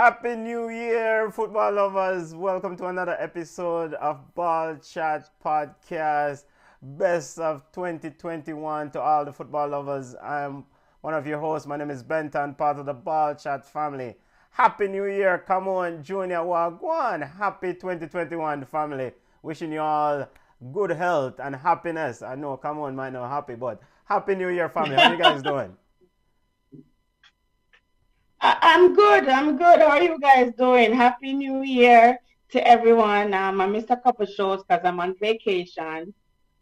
Happy New Year, football lovers. Welcome to another episode of Ballchat Podcast. Best of 2021 to all the football lovers. I'm one of your hosts. My name is Benton, part of the Ballchat family. Happy New Year. Come on, Junior Wagwan. Happy 2021, family. Wishing you all good health and happiness. I know, come on, might not happy, but Happy New Year, family. How you guys doing? I'm good. I'm good. How are you guys doing? Happy New Year to everyone. I missed a couple shows because I'm on vacation.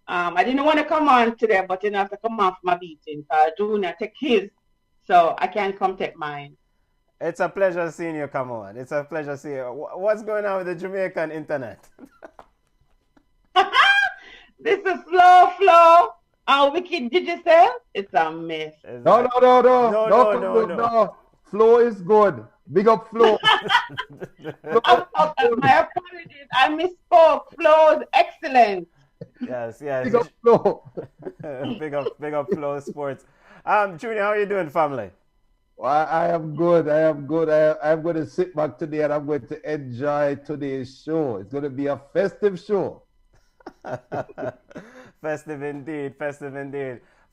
I didn't want to come on today, but I have to come off my beating. Junior take his, so I can't come take mine. It's a pleasure seeing you, come on. It's a pleasure seeing you. What's going on with the Jamaican internet? This is slow. Wicked digital. It's a mess. No. No. Flow is good. Big up Flow. My apologies. I misspoke. Flow is excellent. Yes. Big up Flow. big up Flow Sports. Junior, how are you doing, family? Well, I am good. I'm going to sit back today and I'm going to enjoy today's show. It's going to be a festive show. Festive indeed.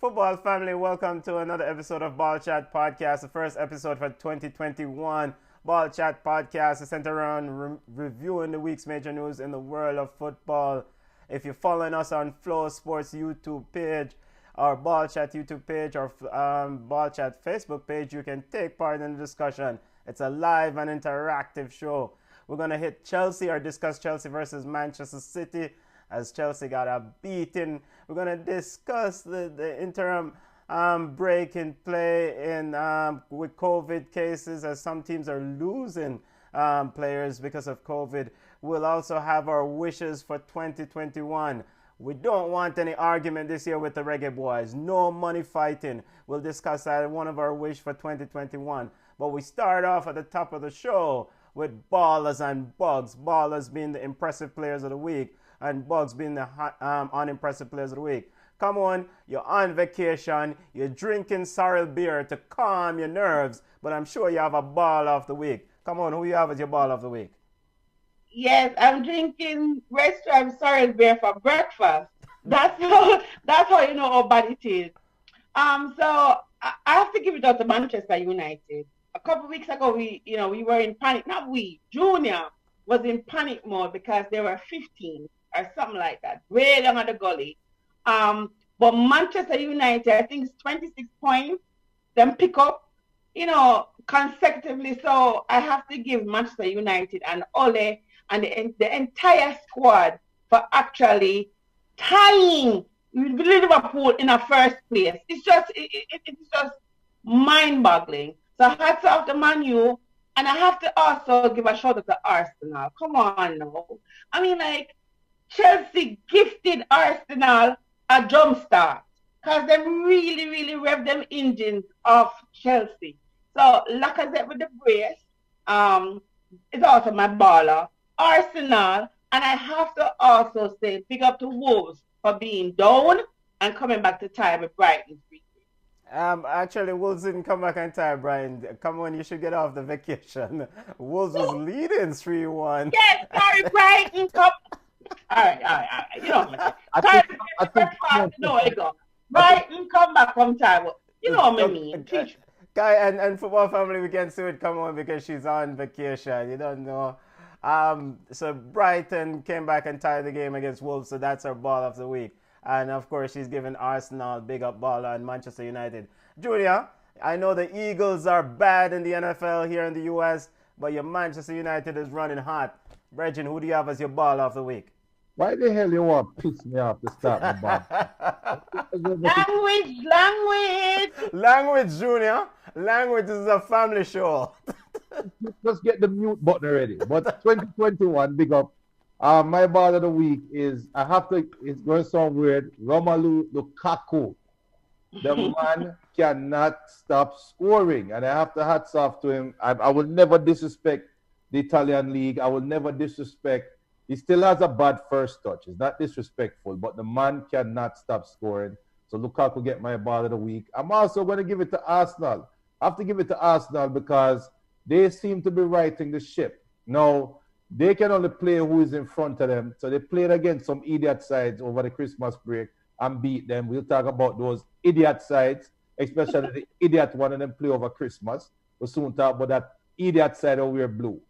Football family, welcome to another episode of Ball Chat Podcast, the first episode for 2021. Ball Chat Podcast is centered around reviewing the week's major news in the world of football. If you're following us on Flow Sports YouTube page, or Ball Chat YouTube page, or Ball Chat Facebook page, you can take part in the discussion. It's a live and interactive show. We're going to hit Chelsea or discuss Chelsea versus Manchester City, as Chelsea got a beating. We're going to discuss the interim break in play with COVID cases, as some teams are losing players because of COVID. We'll also have our wishes for 2021. We don't want any argument this year with the Reggae Boyz. No money fighting. We'll discuss that in one of our wishes for 2021. But we start off at the top of the show with Ballers and Bugs. Ballers being the impressive players of the week, and Bugs being the unimpressive players of the week. Come on, you're on vacation, you're drinking sorrel beer to calm your nerves, but I'm sure you have a ball of the week. Come on, who you have as your ball of the week? Yes, I'm drinking restaurant sorrel beer for breakfast. That's how you know how bad it is. So I have to give it out to Manchester United. A couple of weeks ago, we were in panic. Not we, Junior was in panic mode because they were 15 or something like that, way down at the gully. But Manchester United, I think it's 26 points, them pick up, consecutively. So I have to give Manchester United and Ole and the entire squad for actually tying Liverpool in a first place. It's just mind-boggling. So hats off to Man U. And I have to also give a shout out to Arsenal. Come on now. I mean, Chelsea gifted Arsenal a jump start because they really, really revved them engines of Chelsea. So, Lacazette with the brace is also my baller. Arsenal, and I have to also say big up to Wolves for being down and coming back to tie with Brighton. Actually, Wolves didn't come back on time, Brian. Come on, you should get off the vacation. Wolves was leading 3-1. Yes, sorry, Brighton come. All right. You know what I mean. Brighton come back from time. You know what I mean. Guy and football family, we can see it come on because she's on vacation. You don't know. So Brighton came back and tied the game against Wolves, so that's our ball of the week. And of course, she's giving Arsenal big up ball and Manchester United. Julia, I know the Eagles are bad in the NFL here in the US, but your Manchester United is running hot. Bregin, who do you have as your ball of the week? Why the hell you want to piss me off to start the ball? Language, Junior. Language is a family show. Just get the mute button already. But 2021, big up. My ball of the week is, it's going to sound weird, Romelu Lukaku. The man cannot stop scoring. And I have to hats off to him. I will never disrespect the Italian league. I will never disrespect. He still has a bad first touch. It's not disrespectful, but the man cannot stop scoring. So Lukaku get my ball of the week. I'm also going to give it to Arsenal. I have to give it to Arsenal because they seem to be righting the ship. Now, they can only play who is in front of them. So they played against some idiot sides over the Christmas break and beat them. We'll talk about those idiot sides, especially the idiot one of them play over Christmas. We'll soon talk about that idiot side who wear blue.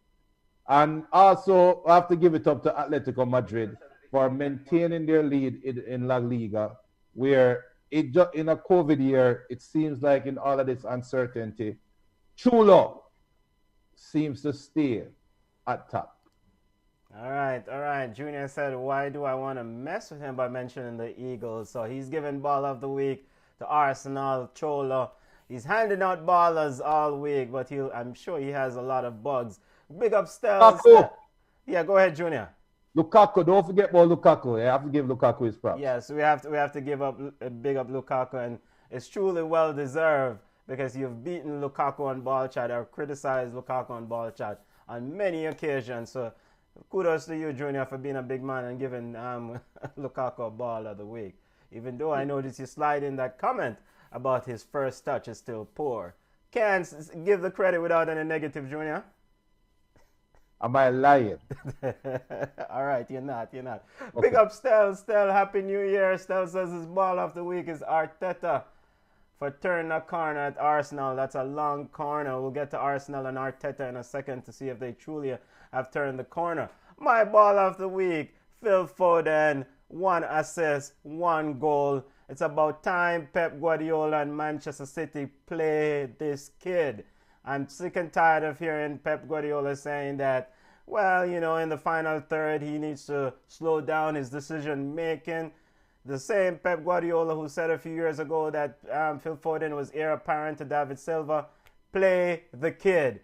And also, I have to give it up to Atletico Madrid for maintaining their lead in La Liga, where in a COVID year, it seems like in all of this uncertainty, Chulo seems to stay at top. All right. Junior said, why do I want to mess with him by mentioning the Eagles? So he's giving ball of the week to Arsenal, Cholo. He's handing out ballers all week, but I'm sure he has a lot of bugs. Big up Stells. Yeah, go ahead, Junior. Lukaku, don't forget about Lukaku. I have to give Lukaku his props. Yes, we have to give up big up Lukaku, and it's truly well deserved because you've beaten Lukaku on ball chat or criticized Lukaku on ball chat on many occasions. So kudos to you, Junior, for being a big man and giving Lukaku a ball of the week. Even though I noticed you slide in that comment about his first touch is still poor. Can't give the credit without any negative, Junior. Am I lying? All right, you're not. Okay. Big up Stel, Happy New Year. Stel says his ball of the week is Arteta for turning a corner at Arsenal. That's a long corner. We'll get to Arsenal and Arteta in a second to see if they truly have turned the corner. My ball of the week, Phil Foden, 1 assist, 1 goal. It's about time Pep Guardiola and Manchester City play this kid. I'm sick and tired of hearing Pep Guardiola saying that, well, in the final third, he needs to slow down his decision making. The same Pep Guardiola who said a few years ago that Phil Foden was heir apparent to David Silva. Play the kid.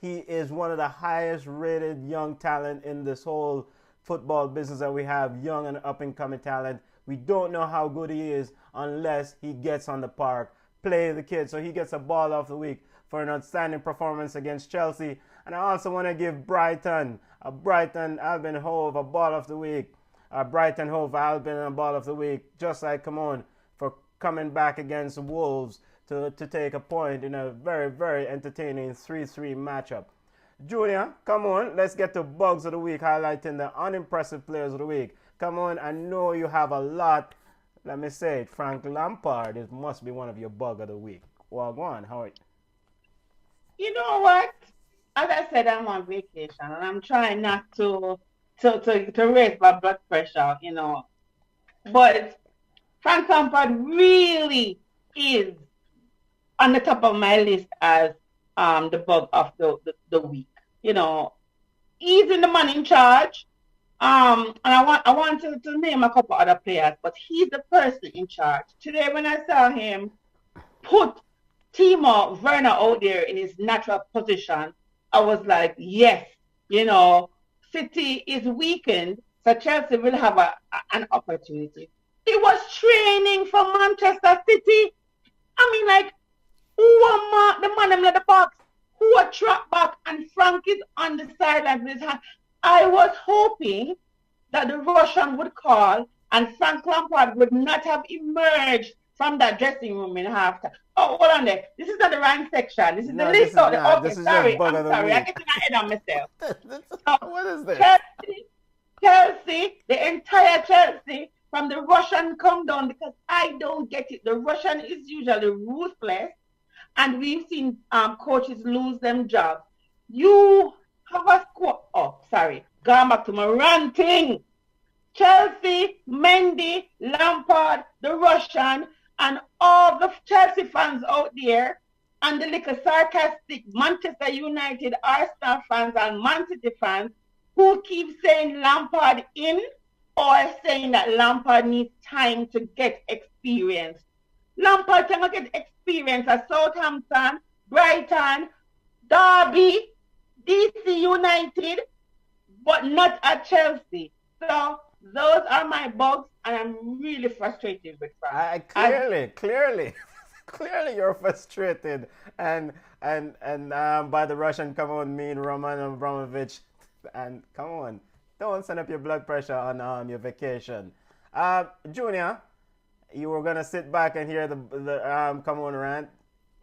He is one of the highest rated young talent in this whole football business that we have, young and up and coming talent. We don't know how good he is unless he gets on the park. Play the kid. So he gets a ball of the week for an outstanding performance against Chelsea. And I also want to give Brighton Albion Hove a ball of the week. Brighton Hove Albion a ball of the week. Just like, come on, for coming back against Wolves to take a point in a very, very entertaining 3-3 matchup. Junior, come on, let's get to bugs of the week, highlighting the unimpressive players of the week. Come on, I know you have a lot. Let me say it, Frank Lampard, it must be one of your bug of the week. Well, go on, how are you? You know what? As I said, I'm on vacation and I'm trying not to raise my blood pressure, But Frank Lampard really is on the top of my list as the bug of the week. He's in the man in charge. And I want to name a couple other players, but he's the person in charge. Today when I saw him put Timo Werner out there in his natural position, I was like, yes, City is weakened, so Chelsea will have an opportunity. He was training for Manchester City. I mean, like, who mark the man in the box? Who a trap back? And Frank is on the sideline with his hand. I was hoping that the Russian would call and Frank Lampard would not have emerged from that dressing room in halftime. Oh, hold on there. This is not the right section. This is the list of the... Okay, sorry. I'm sorry. I get to my head on myself. What is this? Chelsea, the entire Chelsea, from the Russian come down because I don't get it. The Russian is usually ruthless and we've seen coaches lose them jobs. You have a score... Oh, sorry. Going back to my ranting. Chelsea, Mendy, Lampard, the Russian, and all the Chelsea fans out there, and the little sarcastic Manchester United, Arsenal fans, and Man City fans who keep saying Lampard in or saying that Lampard needs time to get experience. Lampard cannot get experience at Southampton, Brighton, Derby, DC United, but not at Chelsea. So those are my bugs, and I'm really frustrated with Frank. Clearly, you're frustrated, and by the Russian, come on, me and Roman Abramovich, and come on, don't send up your blood pressure on your vacation. Junior, you were gonna sit back and hear the come on rant.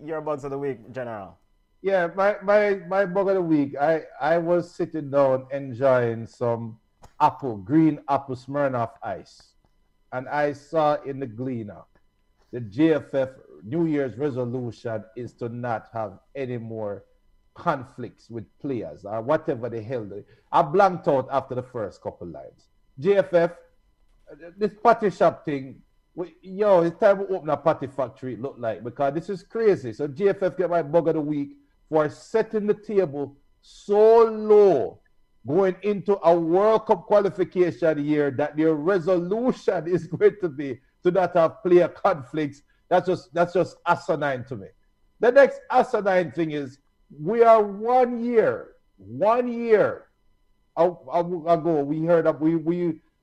Your bugs of the week, General. Yeah, my bug of the week. I was sitting down enjoying some green apple Smirnoff ice, and I saw in the Gleaner the JFF New Year's resolution is to not have any more conflicts with players or whatever the hell. I blanked out after the first couple lines. JFF, this patty shop thing, yo, it's time to open a patty factory, it look like, because this is crazy. So JFF get my bug of the week for setting the table so low going into a World Cup qualification year that their resolution is going to be to not have player conflicts. That's just asinine to me. The next asinine thing is we are 1 year ago we heard that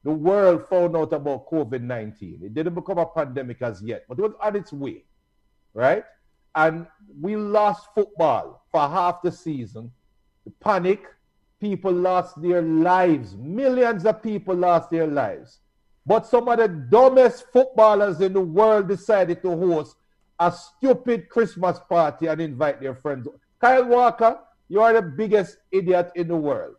the world found out about COVID-19. It didn't become a pandemic as yet, but it was on its way, right? And we lost football for half the season. The panic, people lost their lives. Millions of people lost their lives. But some of the dumbest footballers in the world decided to host a stupid Christmas party and invite their friends. Kyle Walker, you are the biggest idiot in the world.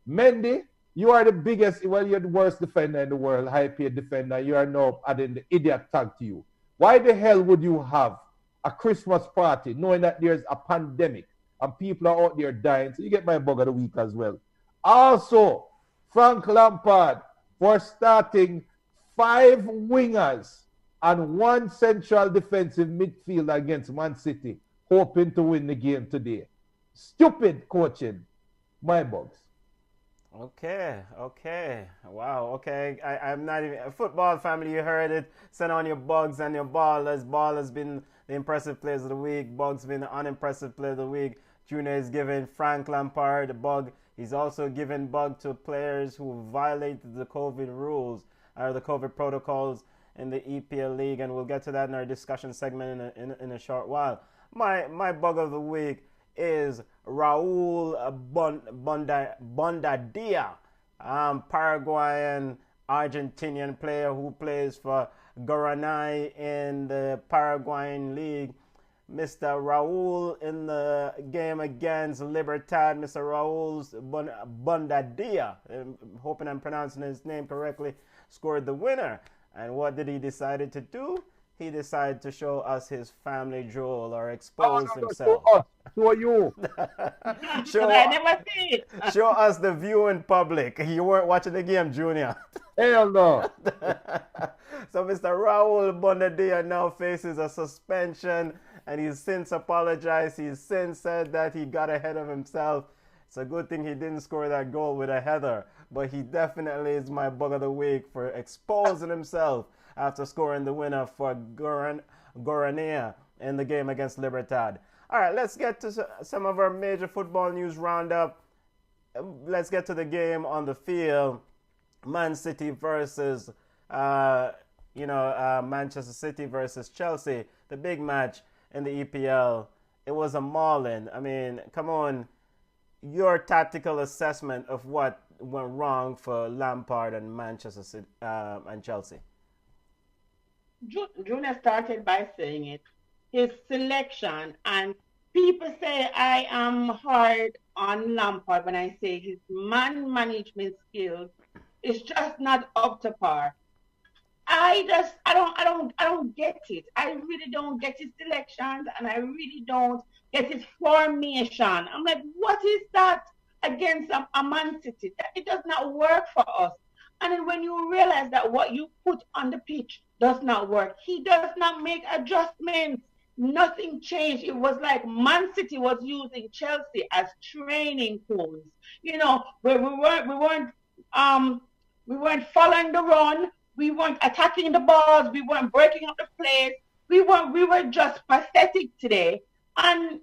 Mendy, you are the biggest, well, you're the worst defender in the world, high-paid defender. You are now adding the idiot tag to you. Why the hell would you have a Christmas party knowing that there's a pandemic and people are out there dying? So you get my bug of the week as well. Also, Frank Lampard for starting 5 wingers and 1 central defensive midfielder against Man City, hoping to win the game today. Stupid coaching. My bugs. Okay. Wow, okay. I'm not even... Football family, you heard it. Send on your bugs and your ballers. Ball has been the impressive players of the week. Bugs been the unimpressive player of the week. Junior is giving Frank Lampard the bug. He's also giving bug to players who violated the COVID rules or the COVID protocols in the EPL League, and we'll get to that in our discussion segment in a short while. My bug of the week is Raul Bondadia, Paraguayan Argentinian player who plays for Guarani in the Paraguayan League. Mr. Raul in the game against Libertad, Mr. Raul Bondadia, hoping I'm pronouncing his name correctly, scored the winner. And what did he decide to do? He decided to show us his family jewel or expose himself. Show you. I never see it. Show us the viewing public. You weren't watching the game, Junior. Hell no. So Mr. Raul Bondadia now faces a suspension, and he's since apologized. He's since said that he got ahead of himself. It's a good thing he didn't score that goal with a header, but he definitely is my bug of the week for exposing himself after scoring the winner for Guarani in the game against Libertad. All right, let's get to some of our major football news roundup. Let's get to the game on the field. Man City versus, Manchester City versus Chelsea. The big match in the EPL. It was a mauling. I mean, come on. Your tactical assessment of what went wrong for Lampard and Manchester City and Chelsea. Junior started by saying it. His selection, and people say I am hard on Lampard when I say his man management skills is just not up to par. I don't get it. I really don't get his selections, and I really don't get his formation. I'm like, what is that against a Man City? It does not work for us. And then when you realize that what you put on the pitch does not work, he does not make adjustments. Nothing changed. It was like Man City was using Chelsea as training tools. You know, where we weren't following the run. We weren't attacking the balls. We weren't breaking up the plays. We were just pathetic today. And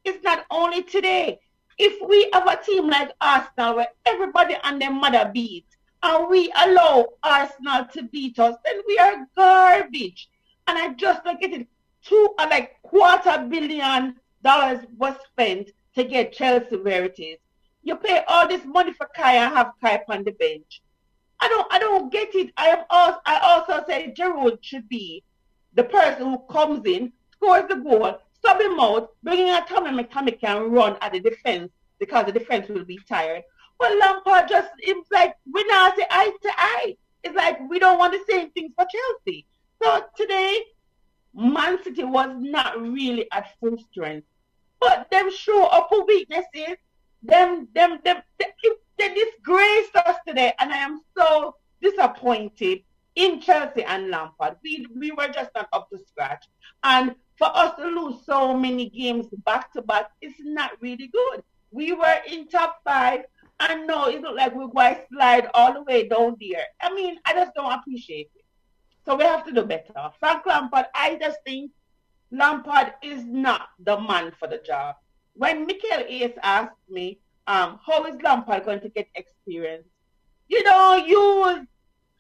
it's not only today. If we have a team like Arsenal where everybody and their mother beat, and we allow Arsenal to beat us, then we are garbage. And I just don't get it. $250 million was spent to get Chelsea where it is. You pay all this money for Kai and have Kai on the bench. I don't get it. I also say Giroud should be the person who comes in, scores the goal. Some sub him out, bringing a Tommy McTominay can run at the defense because the defense will be tired. But Lampard just, it's like, we now say eye to eye. It's like we don't want the same things for Chelsea. So today, Man City was not really at full strength. But them show up for weaknesses. They disgraced us today. And I am so disappointed in Chelsea and Lampard. We were just not up to scratch. And for us to lose so many games back to back, it's not really good. We were in top 5. And no, it looked like we're going to slide all the way down there. I mean, I just don't appreciate it. So we have to do better. Frank Lampard, I just think Lampard is not the man for the job. When Mikel Ace asked me, how is Lampard going to get experience? You don't use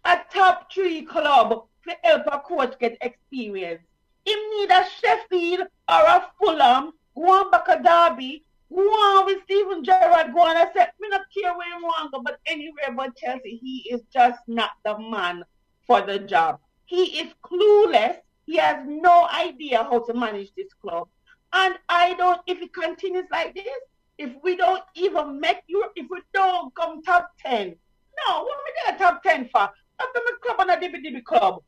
a top 3 club to help a coach get experience. He need a Sheffield or a Fulham, go on back a Derby, go on with Steven Gerrard, go on and say, me not care where you want to go, but anywhere but Chelsea, he is just not the man for the job. He is clueless. He has no idea how to manage this club. And if it continues like this, if we don't even make Europe, if we don't come top 10, no, what we get top 10 for? After my club on a DB club.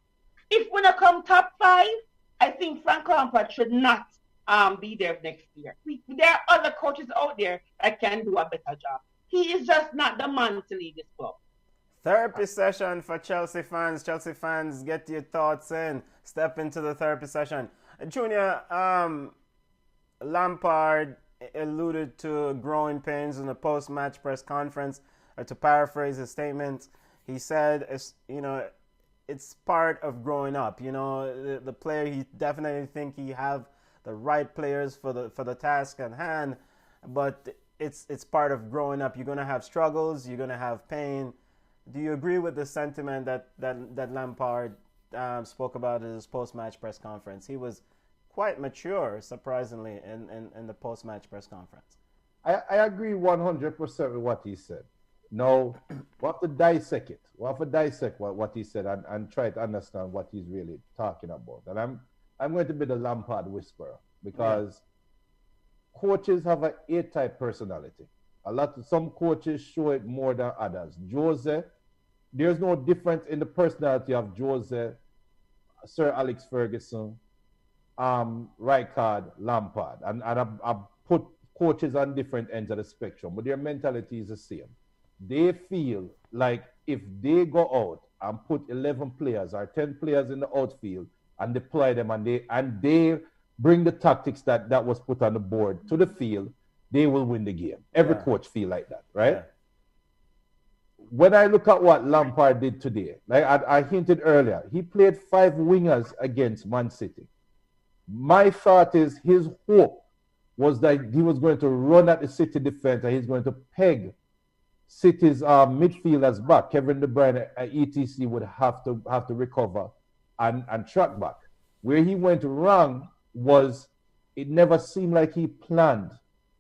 If we don't come top 5, I think Frank Lampard should not be there next year. There are other coaches out there that can do a better job. He is just not the man to lead this club. Therapy session for Chelsea fans. Chelsea fans, get your thoughts in. Step into the therapy session. Junior, Lampard alluded to growing pains in the post-match press conference. To paraphrase his statement, he said, it's part of growing up. The player, he definitely think he have the right players for the task at hand, but it's part of growing up. You're gonna have struggles. You're gonna have pain. Do you agree with the sentiment that Lampard spoke about in his post-match press conference? He was quite mature, surprisingly, in the post-match press conference. I agree 100% with what he said. Now, we have to dissect it. We have to dissect what he said and try to understand what he's really talking about. And I'm going to be the Lampard whisperer because coaches have an A-type personality. Some coaches show it more than others. Jose, there's no difference in the personality of Jose, Sir Alex Ferguson, Rijkaard, Lampard. And I've put coaches on different ends of the spectrum, but their mentality is the same. They feel like if they go out and put 11 players or 10 players in the outfield and deploy them and they bring the tactics that was put on the board to the field, they will win the game. Every coach feel like that, right? Yeah. When I look at what Lampard did today, like I hinted earlier, he played 5 wingers against Man City. My thought is his hope was that he was going to run at the City defense and he's going to peg City's midfielders back. Kevin De Bruyne, etc., would have to recover and track back. Where he went wrong was it never seemed like he planned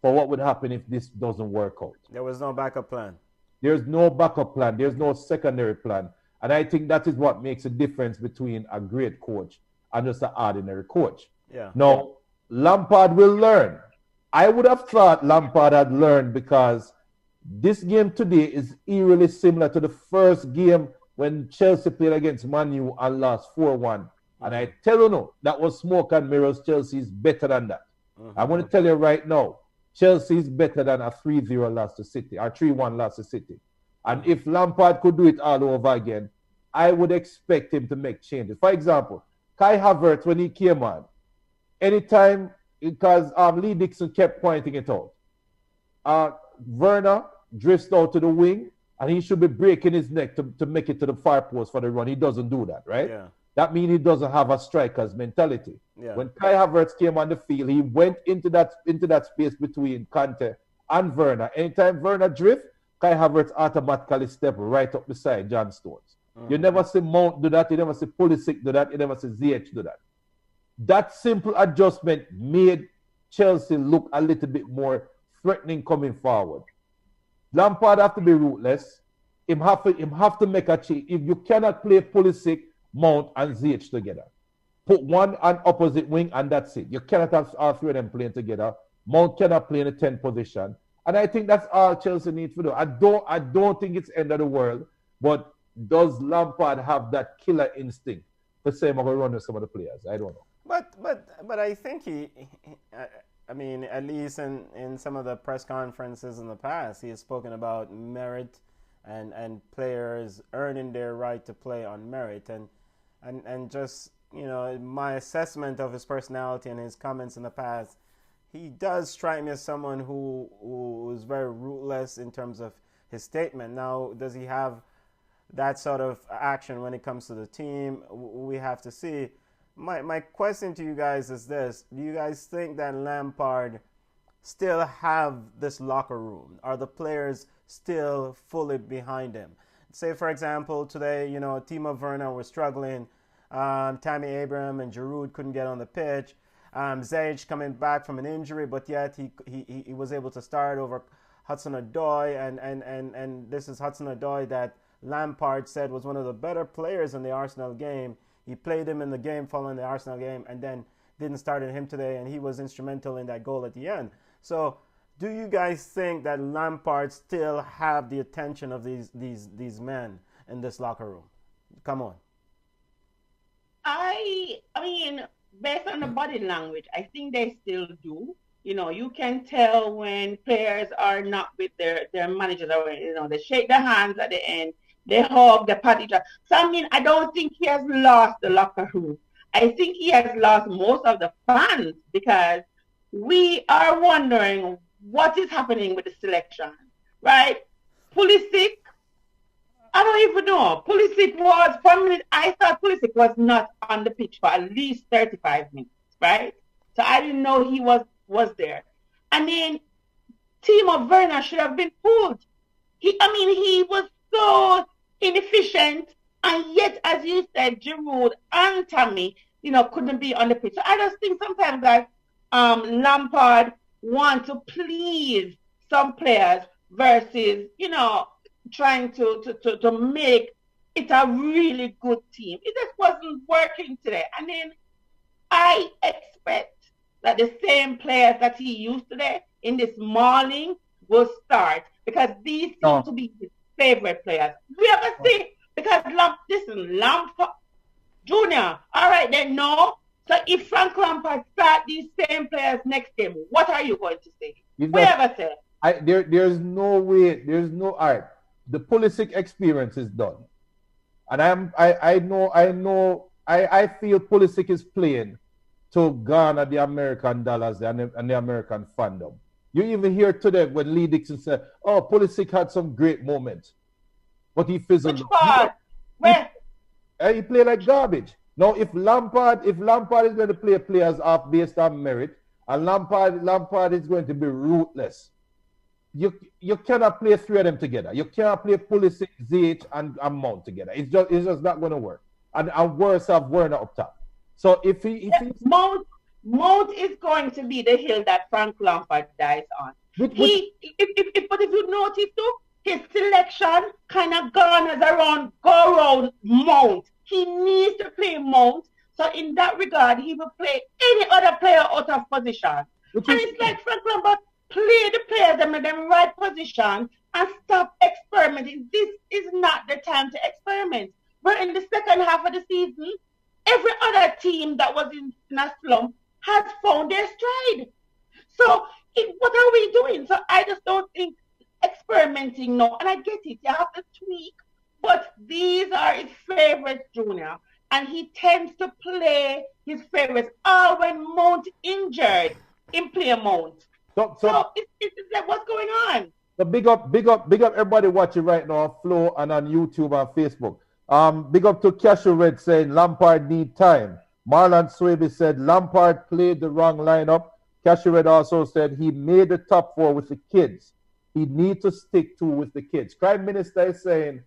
for what would happen if this doesn't work out. There was no backup plan. There's no backup plan. There's no secondary plan. And I think that is what makes a difference between a great coach and just an ordinary coach. Yeah. Now, Lampard will learn. I would have thought Lampard had learned because this game today is eerily similar to the first game when Chelsea played against Man U and lost 4-1. And I tell you no, that was smoke and mirrors. Chelsea is better than that. I'm going to tell you right now, Chelsea is better than a 3-0 loss to City or 3-1 loss to City. And if Lampard could do it all over again, I would expect him to make changes. For example, Kai Havertz, when he came on, anytime, because Lee Dixon kept pointing it out, Werner drifts out to the wing, and he should be breaking his neck to make it to the far post for the run. He doesn't do that, right? Yeah. That means he doesn't have a striker's mentality. Yeah. When Kai Havertz came on the field, he went into that space between Kante and Werner. Anytime Werner drift, Kai Havertz automatically step right up beside John Stones. You never see Mount do that. You never see Pulisic do that. You never see ZH do that. That simple adjustment made Chelsea look a little bit more threatening coming forward. Lampard have to be ruthless. Him have to make a change. If you cannot play Pulisic, Mount, and ZH together, Put one on opposite wing, and that's it. You cannot have all three of them playing together. Mount cannot play in the 10th position. And I think that's all Chelsea needs to do. I don't think it's end of the world, but does Lampard have that killer instinct to say I'm going to run with some of the players? I don't know. But I think I mean, at least in some of the press conferences in the past, he has spoken about merit and players earning their right to play on merit and just, you know, my assessment of his personality and his comments in the past, he does strike me as someone who is very ruthless in terms of his statement. Now, does he have that sort of action when it comes to the team? We have to see. My question to you guys is this. Do you guys think that Lampard still have this locker room? Are the players still fully behind him? Say, for example, today, you know, Timo Werner was struggling. Tammy Abraham and Giroud couldn't get on the pitch. Ziyech coming back from an injury, but yet he was able to start over Hudson-Odoi, and this is Hudson-Odoi that Lampard said was one of the better players in the Arsenal game. He played him in the game following the Arsenal game and then didn't start him today, and he was instrumental in that goal at the end. So do you guys think that Lampard still have the attention of these men in this locker room? Come on. I mean, based on the body language, I think they still do. You know, you can tell when players are not with their managers, or, you know, they shake their hands at the end, they hug, they pat each other. So, I mean, I don't think he has lost the locker room. I think he has lost most of the fans because we are wondering what is happening with the selection, right? Pulisic, I don't even know. Pulisic was, for a minute, I thought Pulisic was not on the pitch for at least 35 minutes, right? So I didn't know he was there. And then Timo Werner should have been pulled. He was so inefficient, and yet, as you said, Giroud and Tammy, you know, couldn't be on the pitch. So I just think sometimes that Lampard wants to please some players versus, you know, trying to make it a really good team. It just wasn't working today. And then I expect that the same players that he used today in this morning will start because these seem to be his favorite players. We have to see because Lampard Junior, all right then, no. So if Frank Lampard start these same players next game, what are you going to say? We ever say? There's no way. There's no. All right. The Pulisic experience is done, and I feel Pulisic is playing to garner the American dollars and the American fandom. You even hear today when Lee Dixon said, "Oh, Pulisic had some great moments, but he fizzled." Which part? Where? He played like garbage. Now, if Lampard is going to play players off based on merit, and Lampard is going to be ruthless. You cannot play three of them together. You cannot play Pulisic, Ziyech, and Mount together. It's just not going to work. And worse have Werner up top. So if Mount is going to be the hill that Frank Lampard dies on. But if you notice too, his selection kind of go around Mount. He needs to play Mount. So in that regard, he will play any other player out of position. It's like Frank Lampard, play the players in the right position and stop experimenting. This is not the time to experiment. We're in the second half of the season. Every other team that was in a slump has found their stride. So what are we doing? So I just don't think experimenting, no. And I get it. You have to tweak. But these are his favorites, Junior. And he tends to play his favorites. When Mount injured, in play Mount. So it's like, what's going on? So big up everybody watching right now on Flow and on YouTube and Facebook. Big up to Cashew Red saying Lampard need time. Marlon Swaby said Lampard played the wrong lineup. Cashew Red also said he made the top four with the kids. He need to stick to with the kids. Prime Minister is saying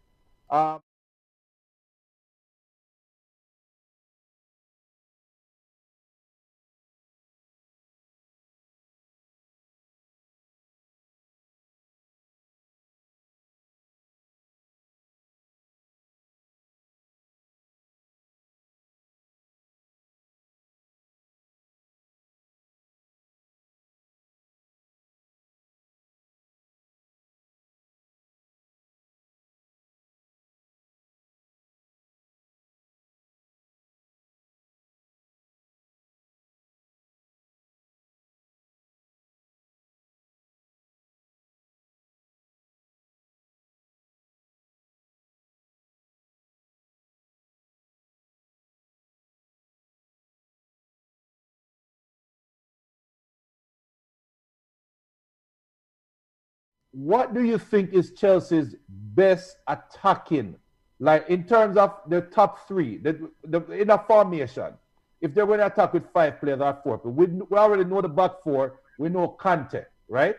what do you think is Chelsea's best attacking? Like in terms of the top three, in a formation, if they're going to attack with 5 players or 4 players, we already know the back 4, we know Conte, right?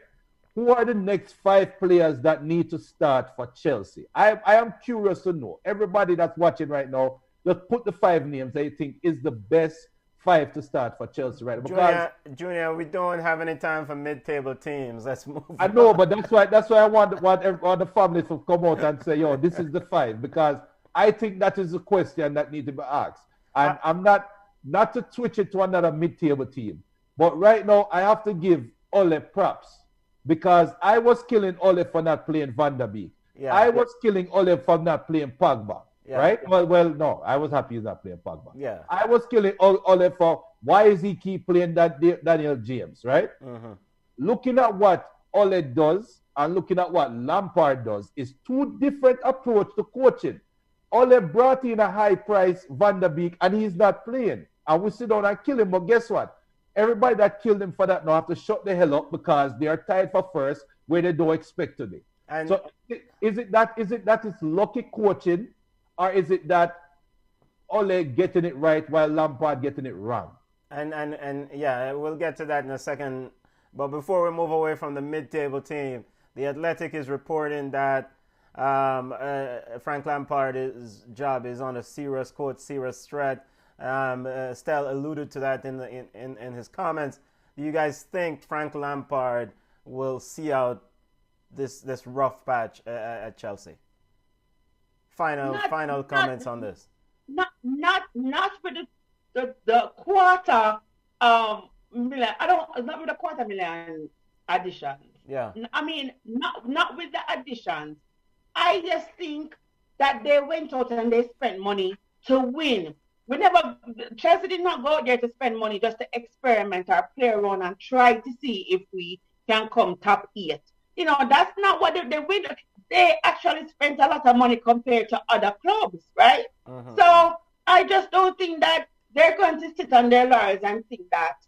Who are the next 5 players that need to start for Chelsea? I am curious to know. Everybody that's watching right now, just put the 5 names that you think is the best 5 to start for Chelsea right now. Because Junior, we don't have any time for mid-table teams. Let's move on. I know, but that's why I want the family to come out and say, yo, this is the 5, because I think that is the question that needs to be asked. And I'm not to switch it to another mid-table team, but right now I have to give Ole props, because I was killing Ole for not playing Van der Beek. Yeah, I was killing Ole for not playing Pogba. Yeah, right? Yeah. Well, no, I was happy he's not playing Pogba. Yeah. I was killing Ole for why is he keep playing that Daniel James, right? Mm-hmm. Looking at what Ole does and looking at what Lampard does is 2 different approach to coaching. Ole brought in a high price Van der Beek and he's not playing. And we sit down and kill him, but guess what? Everybody that killed him for that now have to shut the hell up because they are tied for first where they don't expect to be. And so is it that it's lucky coaching, or is it that Ole getting it right while Lampard getting it wrong? And yeah, we'll get to that in a second. But before we move away from the mid-table team, The Athletic is reporting that Frank Lampard's job is on a serious threat. Stell alluded to that in his comments. Do you guys think Frank Lampard will see out this rough patch at Chelsea? Final comments on this. Not with the quarter million. Not with the quarter million additions. Yeah. I mean, not with the additions. I just think that they went out and they spent money to win. Chelsea did not go out there to spend money just to experiment or play around and try to see if we can come top 8. You know, that's not what they win. They actually spent a lot of money compared to other clubs, right? Uh-huh. So I just don't think that they're going to sit on their laurels and think that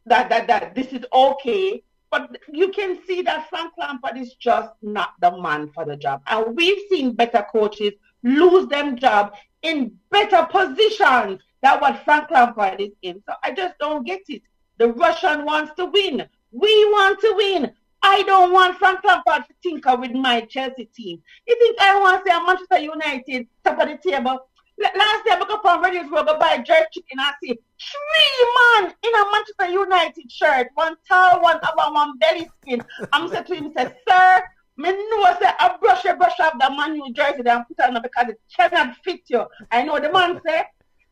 that this is okay. But you can see that Frank Lampard is just not the man for the job. And we've seen better coaches lose them job in better positions than what Frank Lampard is in. So I just don't get it. The Russian wants to win. We want to win. I don't want Frank Lampard to tinker with my Chelsea team. You think I want to say Manchester United top of the table? Last year I go on Radio Road, go buy jerk chicken and see 3 man in a Manchester United shirt, one tall, one over, one belly skin. I'm saying to him, say, sir, me know say I brush off the Man U jersey and put it on because it cannot fit you. I know the man say,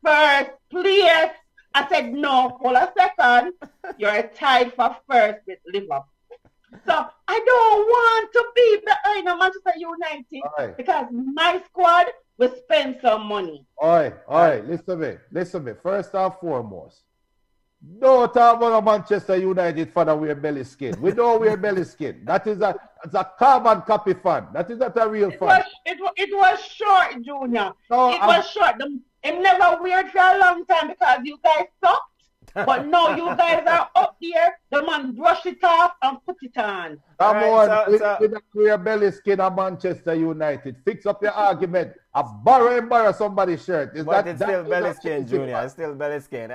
first, please. I said, no, hold a second. You're tied for first with Liverpool. So I don't want to be behind Manchester United because my squad will spend some money. All right. Listen me. First and foremost, don't talk about Manchester United fan that wear belly skin. We don't wear belly skin. That is a carbon copy fan. That is not a real fan. It was short, Junior. No, it was short. It never weird for a long time because you guys sucked. But no, you guys are up here. The man brush it off and put it on. Come on, with a clear belly skin of Manchester United. Fix up your argument. Borrow somebody's shirt. It's still belly skin, Junior. It's still belly skin.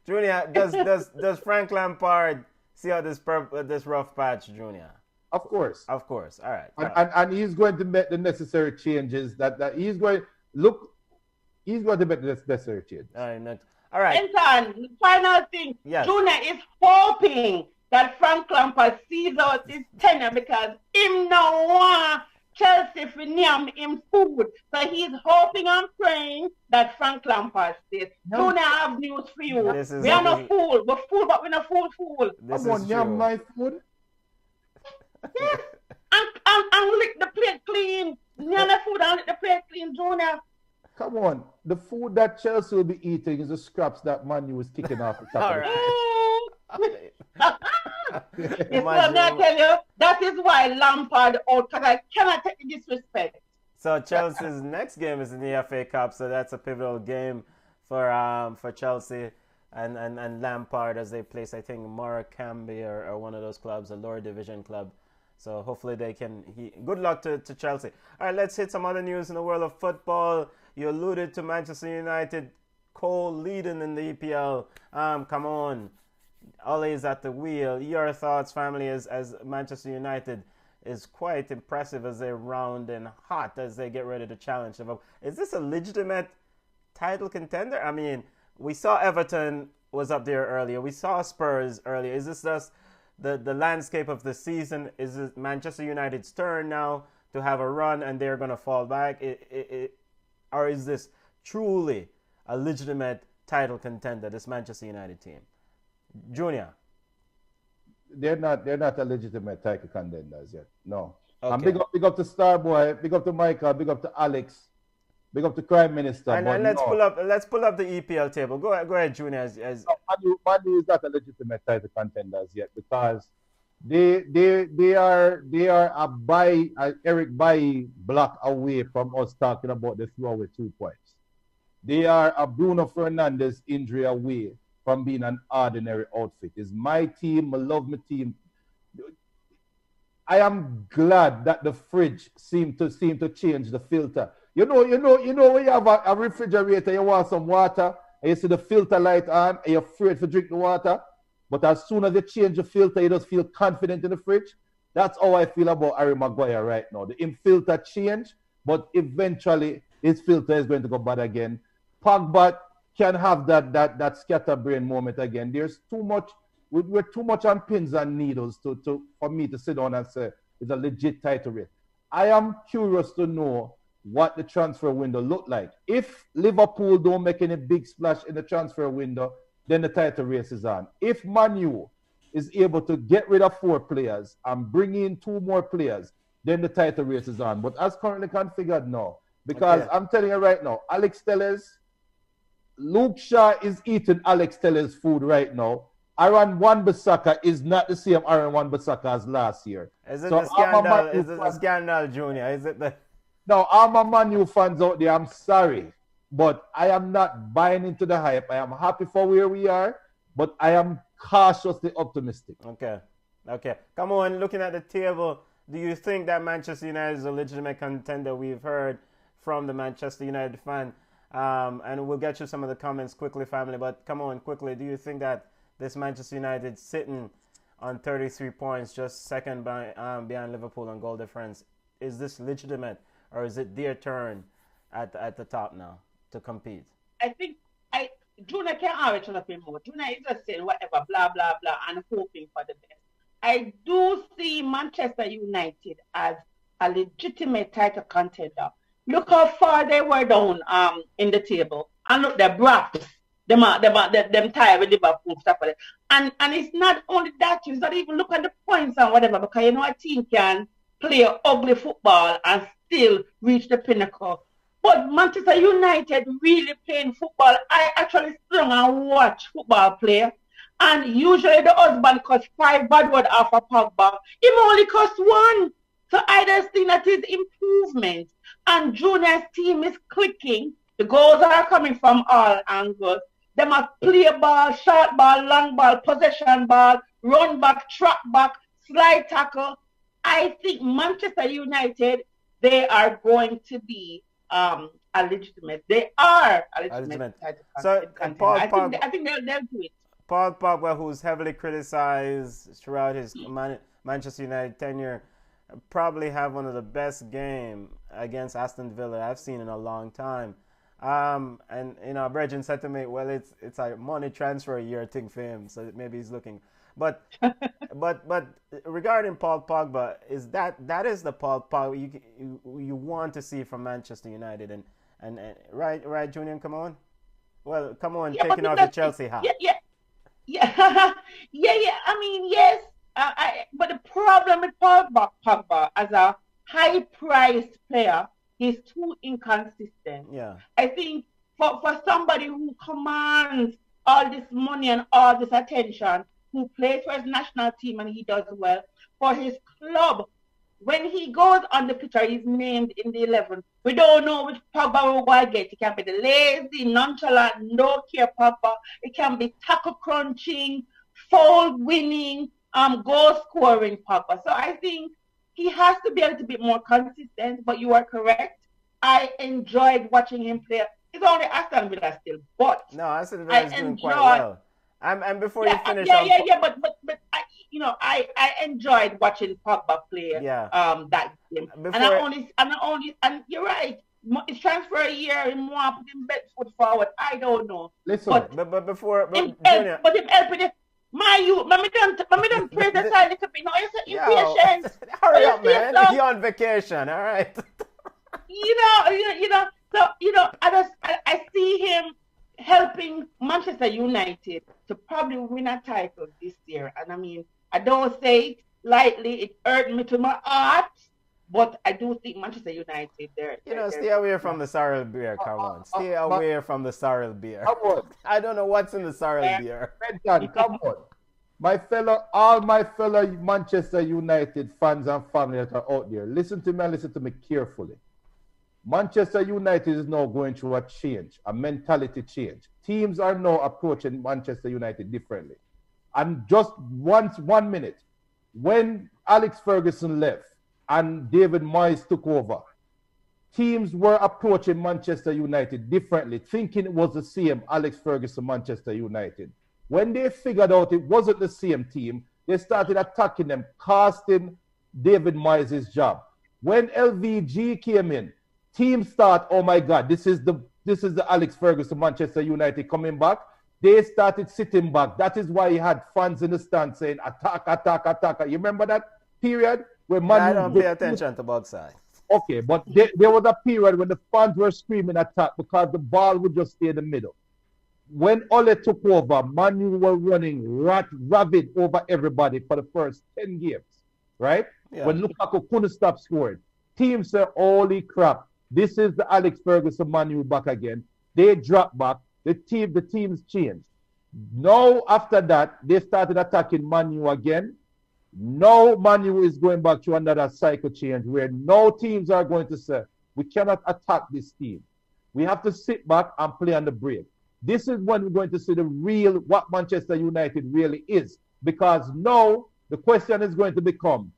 Junior, does Frank Lampard see out this rough patch, Junior? Of course. All right. And he's going to make the necessary changes that he's going to make the necessary changes. All right. Anton, final thing. Yes. Junior is hoping that Frank Lampard sees out his tenure because him no want Chelsea for name him food. So he's hoping and praying that Frank Lampard stays. No. Junior, I have news for you. We are not fool. We're fool, but we're not fool. This is true. My food? Yes. and lick the plate clean. Near food and lick the plate clean, Junior. Come on. The food that Chelsea will be eating is the scraps that Man U was kicking off the top of Yes, well, I tell you, that is why Lampard out, because I cannot take the disrespect. So Chelsea's next game is in the FA Cup, so that's a pivotal game for Chelsea. and Lampard as they place, I think, Morecambe or one of those clubs, a lower division club. So hopefully they can. Good luck to Chelsea. All right, let's hit some other news in the world of football. You alluded to Manchester United co-leading in the EPL. Come on, Ole's at the wheel. Your thoughts, family, as Manchester United is quite impressive as they round and hot as they get ready to challenge them. Is this a legitimate title contender? I mean, we saw Everton was up there earlier. We saw Spurs earlier. Is this just the landscape of the season? Is it Manchester United's turn now to have a run and they're going to fall back? Or is this truly a legitimate title contender, this Manchester United team? Junior? They're not a legitimate title contenders yet. No. Okay. And big up to Starboy, big up to Michael, big up to Alex, big up to Crime Minister. And let's pull up the EPL table. Go ahead, Junior. Manu is not a legitimate title contenders yet because they are a Eric Bailly block away from us talking about the throwaway 2 points. They are a Bruno Fernandes injury away from being an ordinary outfit. It's my team. I love my team. I am glad that the fridge seemed to change the filter. You know when you have a refrigerator, you want some water, and you see the filter light on, and you're afraid to drink the water. But as soon as you change the filter, you just feel confident in the fridge. That's how I feel about Harry Maguire right now. The filter change, but eventually his filter is going to go bad again. Pogba can have that scatterbrain moment again. There's too much. We're too much on pins and needles for me to sit down and say it's a legit title race. I am curious to know what the transfer window look like. If Liverpool don't make any big splash in the transfer window, then the title race is on. If Man U is able to get rid of 4 players and bring in 2 more players, then the title race is on. But as currently configured, no. Because I'm telling you right now, Alex Telles, Luke Shaw is eating Alex Telles' food right now. Aaron Wan-Bissaka is not the same Aaron Wan-Bissaka as last year. Is it a scandal? Is it a scandal, Junior? Is it the... No, all my Man U fans out there, I'm sorry. But I am not buying into the hype. I am happy for where we are, but I am cautiously optimistic. Okay. Come on, looking at the table, do you think that Manchester United is a legitimate contender? We've heard from the Manchester United fan. And we'll get you some of the comments quickly, family. But come on, quickly. Do you think that this Manchester United sitting on 33 points, just second behind Liverpool on goal difference, is this legitimate? Or is it their turn at the top now to compete? I think Juna can't always try to pay more. Juna is just saying whatever, blah, blah, blah, and hoping for the best. I do see Manchester United as a legitimate title contender. Look how far they were down in the table. And look, they're brats. Them tired with Liverpool stuff like that. And it's not only that, it's not even look at the points and whatever, because you know a team can play ugly football and still reach the pinnacle. But Manchester United really playing football. I actually sit down and watch football play. And usually the husband cuts 5 bad words off a Pogba. He only cuts 1. So I just think that is improvement. And Junior's team is clicking. The goals are coming from all angles. They must play ball, short ball, long ball, possession ball, run back, track back, slide tackle. I think Manchester United, they are going to be a legitimate. They are a legitimate. So I think they'll do it. Paul Pogba, who's heavily criticized throughout his Manchester United tenure, probably have one of the best game against Aston Villa I've seen in a long time. And you know, Bregin said to me, "Well, it's a money transfer year thing for him, so maybe he's looking." But regarding Paul Pogba, is that is the Paul Pogba you want to see from Manchester United and right, Julian, come on. Well, come on, yeah, taking off the Chelsea hat. Yeah. I mean, yes. But the problem with Pogba as a high-priced player, he's too inconsistent. Yeah. I think for somebody who commands all this money and all this attention, who plays for his national team and he does well, for his club, when he goes on the pitch or he's named in the 11, we don't know which Pogba we're going to get. It can be the lazy, nonchalant, no care Pogba. It can be tackle crunching, foul winning, goal scoring Pogba. So I think he has to be a little bit more consistent, but you are correct. I enjoyed watching him play. It's only Aston Villa still, but No, Aston Villa I is doing quite enjoy. well. And before you Yeah, finish, but I enjoyed watching Pogba play yeah. that game. Before And you're right. It's transfer a year and more put him Bedford forward. I don't know. Listen, but before him Junior, him helping it. My you, let me don't praise the side a little bit. No, you're yo, impatient. hurry You up, see man. yourself. You're on vacation, all right. So I see him helping Manchester United to probably win a title this year. And I mean, I don't say it lightly. It hurt me to my heart, but I do think Manchester United. Stay away from the sorrel beer. Come on, stay away from the sorrel beer. come on. I don't know what's in the sorrel beer. Benton, come on. All my fellow Manchester United fans and family that are out there, listen to me and listen to me carefully. Manchester United is now going through a change, a mentality change. Teams are now approaching Manchester United differently. And just 1 minute, when Alex Ferguson left and David Moyes took over, teams were approaching Manchester United differently, thinking it was the same Alex Ferguson Manchester United. When they figured out it wasn't the same team, they started attacking them, costing David Moyes' job. When LVG came in, teams thought, oh my God, this is the Alex Ferguson Manchester United coming back. They started sitting back. That is why he had fans in the stand saying, attack, attack, attack. You remember that period? Where I don't pay attention to both sides. Okay, but there was a period when the fans were screaming attack because the ball would just stay in the middle. When Ole took over, Manu were running rabid over everybody for the first 10 games, right? Yeah. When Lukaku couldn't stop scoring. Teams said, holy crap, this is the Alex Ferguson Manu back again. They dropped back. The teams changed. Now, after that, they started attacking Manu again. Now, Manu is going back to another cycle change where no teams are going to say, we cannot attack this team. We have to sit back and play on the break. This is when we're going to see what Manchester United really is. Because now, the question is going to become,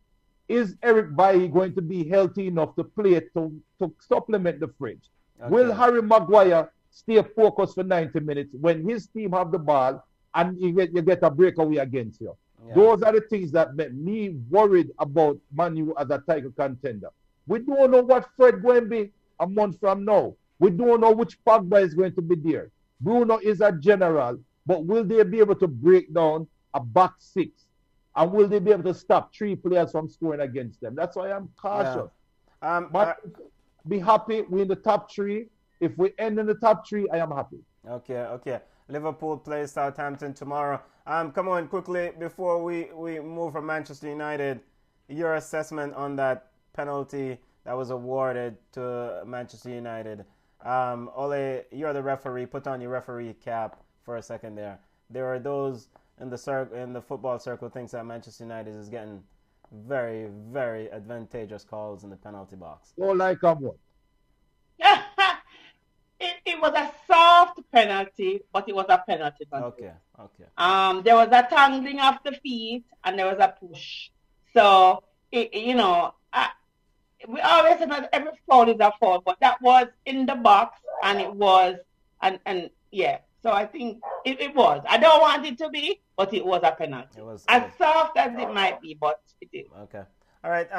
is Eric Bailly going to be healthy enough to play to supplement the fridge? Okay. Will Harry Maguire stay focused for 90 minutes when his team have the ball and you get a breakaway against you? Yeah. Those are the things that make me worried about Man U as a title contender. We don't know what Fred going to be a month from now. We don't know which Pogba is going to be there. Bruno is a general, but will they be able to break down a back six? And will they be able to stop 3 players from scoring against them? That's why I'm cautious. Yeah. But be happy. We're in the top 3. If we end in the top 3, I am happy. Okay. Liverpool plays Southampton tomorrow. Come on, quickly, before we move from Manchester United, your assessment on that penalty that was awarded to Manchester United. Ole, you're the referee. Put on your referee cap for a second there. There are those in the football circle thinks that Manchester United is getting very, very advantageous calls in the penalty box. Oh, like what? It was a soft penalty, but it was a penalty. Okay. There was a tangling of the feet and there was a push. So we always say that every foul is a foul, but that was in the box and it was and yeah. So I think it was. I don't want it to be, but it was a penalty. It was as soft as it might be, but it is. Okay. All right.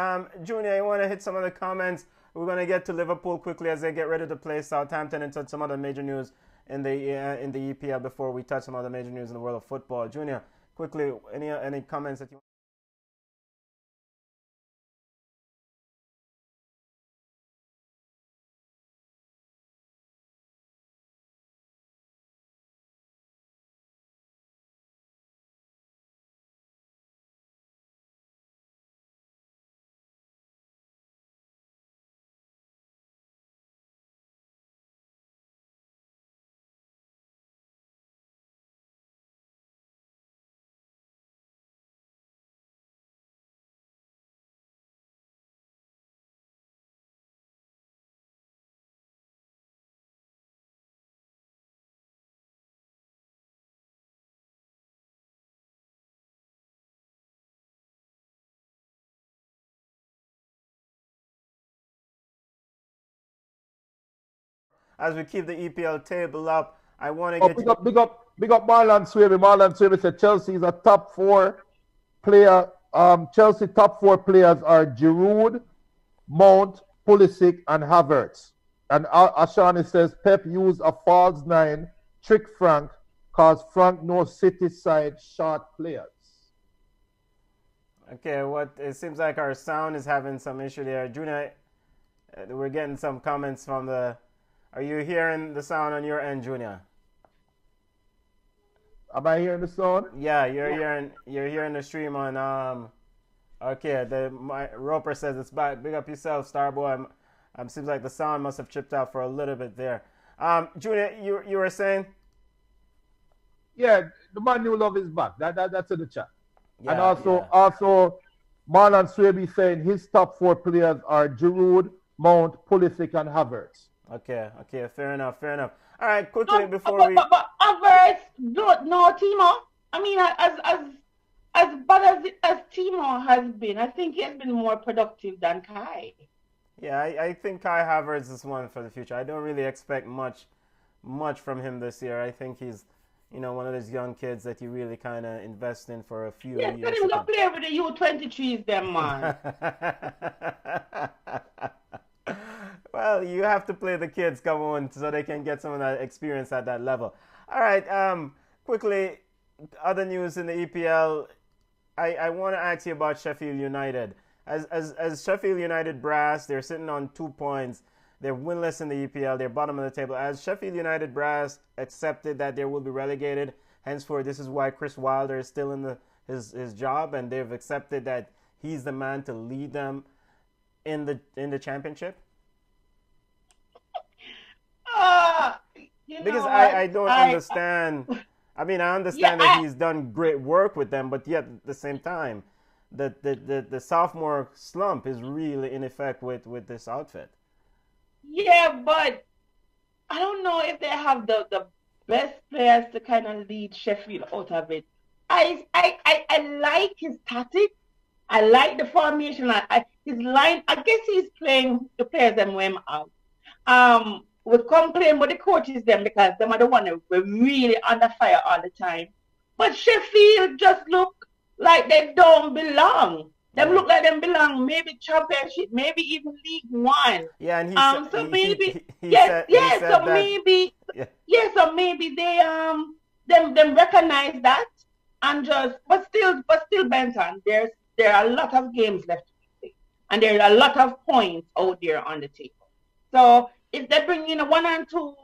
Junior, you want to hit some of the comments? We're going to get to Liverpool quickly as they get ready to play Southampton and touch some other major news in the EPL before we touch some other major news in the world of football. Junior, quickly, any comments that you as we keep the EPL table up, I want to get big up Marlon Swaby. Marlon Swaby said Chelsea is a top 4 player. Chelsea top 4 players are Giroud, Mount, Pulisic, and Havertz. And Ashani says Pep used a false 9, trick Frank, cause Frank knows City side short players. Okay, it seems like our sound is having some issue there. Junior, we're getting some comments from the... Are you hearing the sound on your end, Junior? Am I hearing the sound? Yeah, you're hearing the stream on... Okay, Roper says it's back. Big up yourself, Starboy. Seems like the sound must have chipped out for a little bit there. Junior, you were saying? Yeah, the man new love is back. That's in the chat. Yeah, and also Marlon Swaby saying his top 4 players are Giroud, Mount, Pulisic, and Havertz. Okay, fair enough. All right, quickly before we... But Havertz, no, Timo. I mean, as bad as Timo has been, I think he has been more productive than Kai. Yeah, I think Kai Havertz is one for the future. I don't really expect much from him this year. I think he's, one of those young kids that you really kind of invest in for a few years. Yeah, let him go play with the U23s, them, man. Well, you have to play the kids, come on, so they can get some of that experience at that level. All right, quickly, other news in the EPL. I want to ask you about Sheffield United. As Sheffield United brass, they're sitting on 2 points. They're winless in the EPL. They're bottom of the table. As Sheffield United brass accepted that they will be relegated, henceforth, this is why Chris Wilder is still in his job, and they've accepted that he's the man to lead them in the championship. Because I don't understand. I mean, I understand that he's done great work with them, but yet at the same time, the sophomore slump is really in effect with this outfit. Yeah, but I don't know if they have the best players to kind of lead Sheffield out of it. I like his tactic. I like the formation. His line. I guess he's playing the players them when out. We complain with the coaches them because them are the one that were really under fire all the time. But Sheffield just look like they don't belong. Them look like them belong maybe championship, maybe even League One. Yeah, and so maybe maybe they them recognize that and just but still Benton, there are a lot of games left to play. And there are a lot of points out there on the table. So if they bring in 1 and 2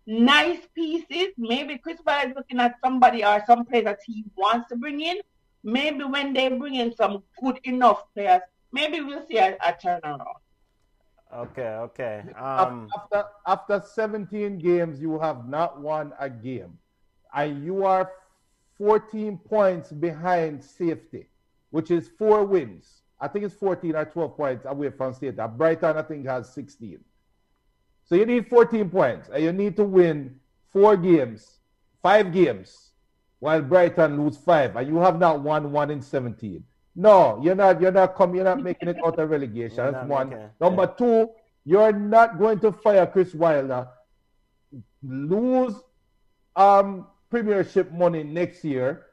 nice pieces, maybe Chris Wilder is looking at somebody or some players that he wants to bring in. Maybe when they bring in some good enough players, maybe we'll see a turnaround. Okay. After 17 games, you have not won a game. And you are 14 points behind safety, which is 4 wins. I think it's 14 or 12 points away from safety. Brighton, I think, has 16. So you need 14 points, and you need to win 5 games, while Brighton lose 5, and you have not won 1 in 17. No, you're not making it out of relegation. That's one. Number 2, you're not going to fire Chris Wilder, lose Premiership money next year,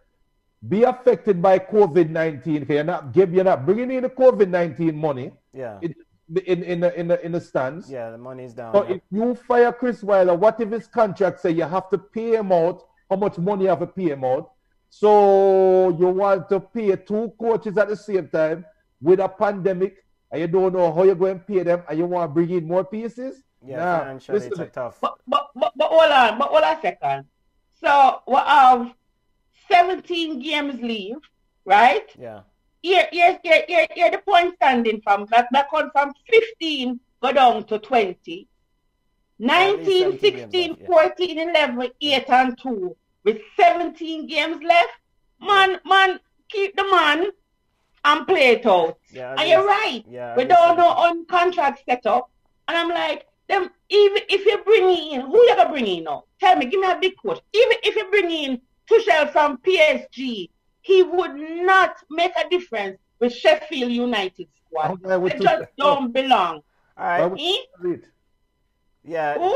be affected by COVID-19. You're not bringing in the COVID-19 money. Yeah. In the stands. Yeah, the money's down. So if you fire Chris Wilder, what if his contract say you have to pay him out? How much money you have to pay him out? So you want to pay 2 coaches at the same time with a pandemic, and you don't know how you're going to pay them, and you want to bring in more pieces? Yeah, financially it's tough. But hold on a second. So we have 17 games leave, right? Yeah. Here the point standing from that come from 15 go down to 20. 19, 16, 14, 11, 8 and 2 with 17 games left. Man, keep the man and play it out. Yeah, and you're right. Yeah, we don't know on contract set up. And I'm like, them even if you bring in, who you gonna bring in now? Tell me, give me a big quote. Even if you bring in Tuchel from PSG, he would not make a difference with Sheffield United squad. They just don't belong. All right. Yeah. Who?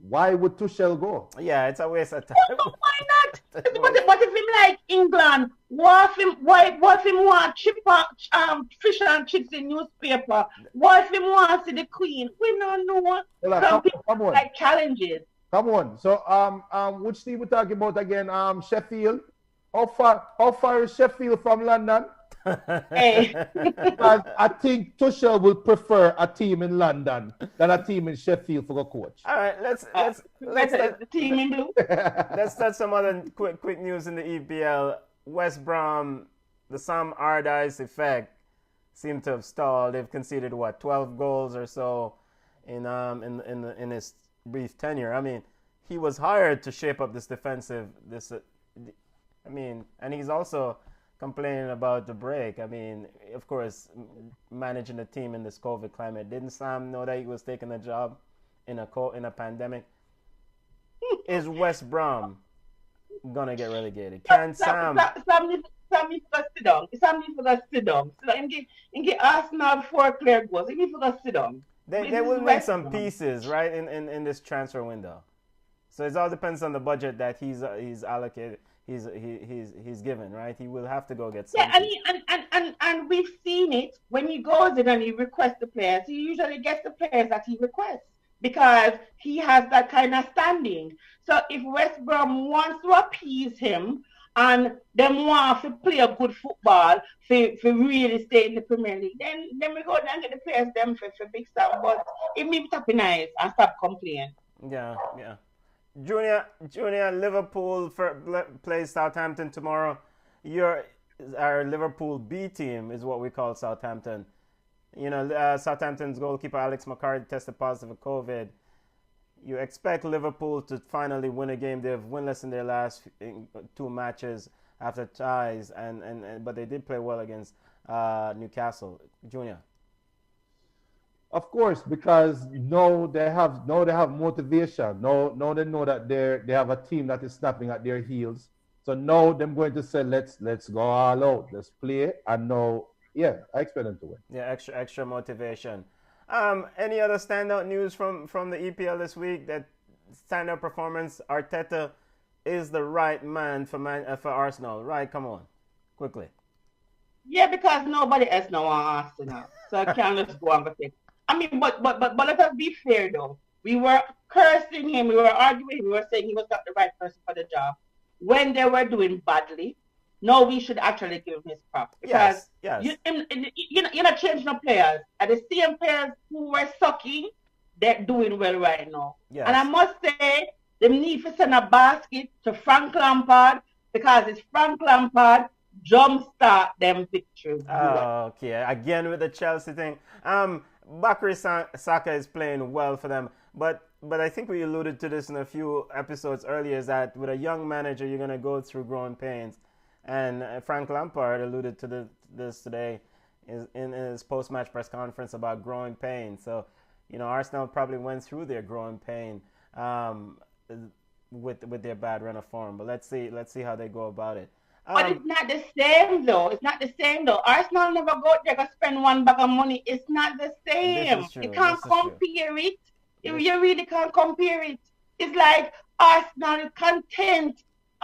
why would Tuchel go? Yeah, it's a waste of time. Why not? But if him like England, what if him want fish and chips in newspaper? What if him want to see the Queen? We don't know. Some people come on. like challenges. Come on. So which team we talking about again? Sheffield. How far is Sheffield from London? Hey. Because I think Tuchel will prefer a team in London than a team in Sheffield for a coach. All right, let's the team in blue. Let's start some other quick news in the EPL. West Brom, the Sam Allardyce effect seem to have stalled. They've conceded 12 goals or so in his brief tenure. I mean, he was hired to shape up and he's also complaining about the break. I mean, of course, managing a team in this COVID climate. Didn't Sam know that he was taking a job in a pandemic? Is West Brom gonna get relegated? Can Sam needs to sit down. Sam needs to sit down. So in get Arsenal 4 clear goals. He needs to sit down. They will make some pieces, right, in this transfer window. So it all depends on the budget that he's allocated. He's given, right? He will have to go get something. Yeah, and we've seen it when he goes in and he requests the players. He usually gets the players that he requests because he has that kind of standing. So if West Brom wants to appease him and them want to play a good football for really stay in the Premier League, then we go down and get the players them for big stuff. But it may be tapping eyes and stop complaining. Yeah. Junior, Liverpool plays Southampton tomorrow. Our Liverpool B team is what we call Southampton. Southampton's goalkeeper Alex McCarthy tested positive for COVID. You expect Liverpool to finally win a game. They've winless in their last 2 matches after ties, but they did play well against Newcastle. Junior. Of course, because now they have motivation. Now they know that they have a team that is snapping at their heels. So now they're going to say, let's go all out, let's play, and now, I expect them to win. Yeah, extra motivation. Any other standout news from the EPL this week? That standout performance, Arteta is the right man for Arsenal. Right, come on, quickly. Yeah, because nobody else now wants Arsenal, so I can't just go on with it. I mean, but let us be fair though. We were cursing him, we were arguing, we were saying he was not the right person for the job when they were doing badly. No, we should actually give him his props because yes. You're not changing the players. And the same players who were sucking, they're doing well right now. Yes. And I must say, they need to send a basket to Frank Lampard because it's Frank Lampard jumpstart them victories. Oh, okay. Again with the Chelsea thing. Bakary Saka is playing well for them, but I think we alluded to this in a few episodes earlier, is that with a young manager, you're going to go through growing pains. And Frank Lampard alluded to this today in his post-match press conference about growing pains. So, Arsenal probably went through their growing pain with their bad run of form. But let's see how they go about it. But it's not the same though. Arsenal never go there to spend one bag of money. It's not the same. You can't compare it. You really can't compare it. It's like Arsenal is content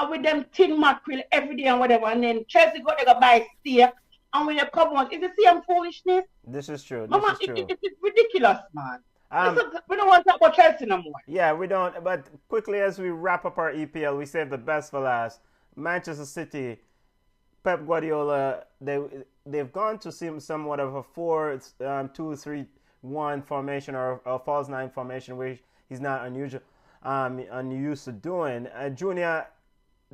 with them tin mackerel every day and whatever, and then Chelsea go there to buy steak, and when you come on, it's the same foolishness. This is true. It's ridiculous, man. We don't want to talk about Chelsea no more. Yeah, we don't. But quickly, as we wrap up our EPL, we save the best for last. Manchester City, Pep Guardiola, they've gone to somewhat of a 4-2-3-1 formation or a false 9 formation, which he's not unused to doing. Junior,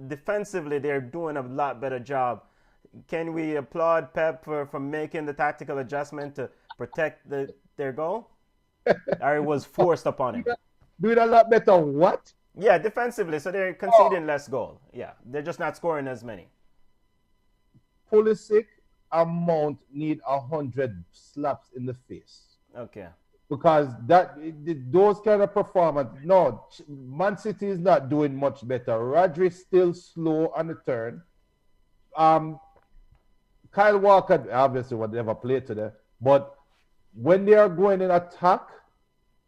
defensively, they're doing a lot better job. Can we applaud Pep for making the tactical adjustment to protect their goal? Or it was forced upon him? Doing a lot better what? Yeah, defensively, so they're conceding less goal. Yeah, they're just not scoring as many. Pulisic and Mount need 100 slaps in the face. Okay. Because those kind of performance, no, Man City is not doing much better. Rodri still slow on the turn. Kyle Walker, obviously, would never play today, but when they are going in attack,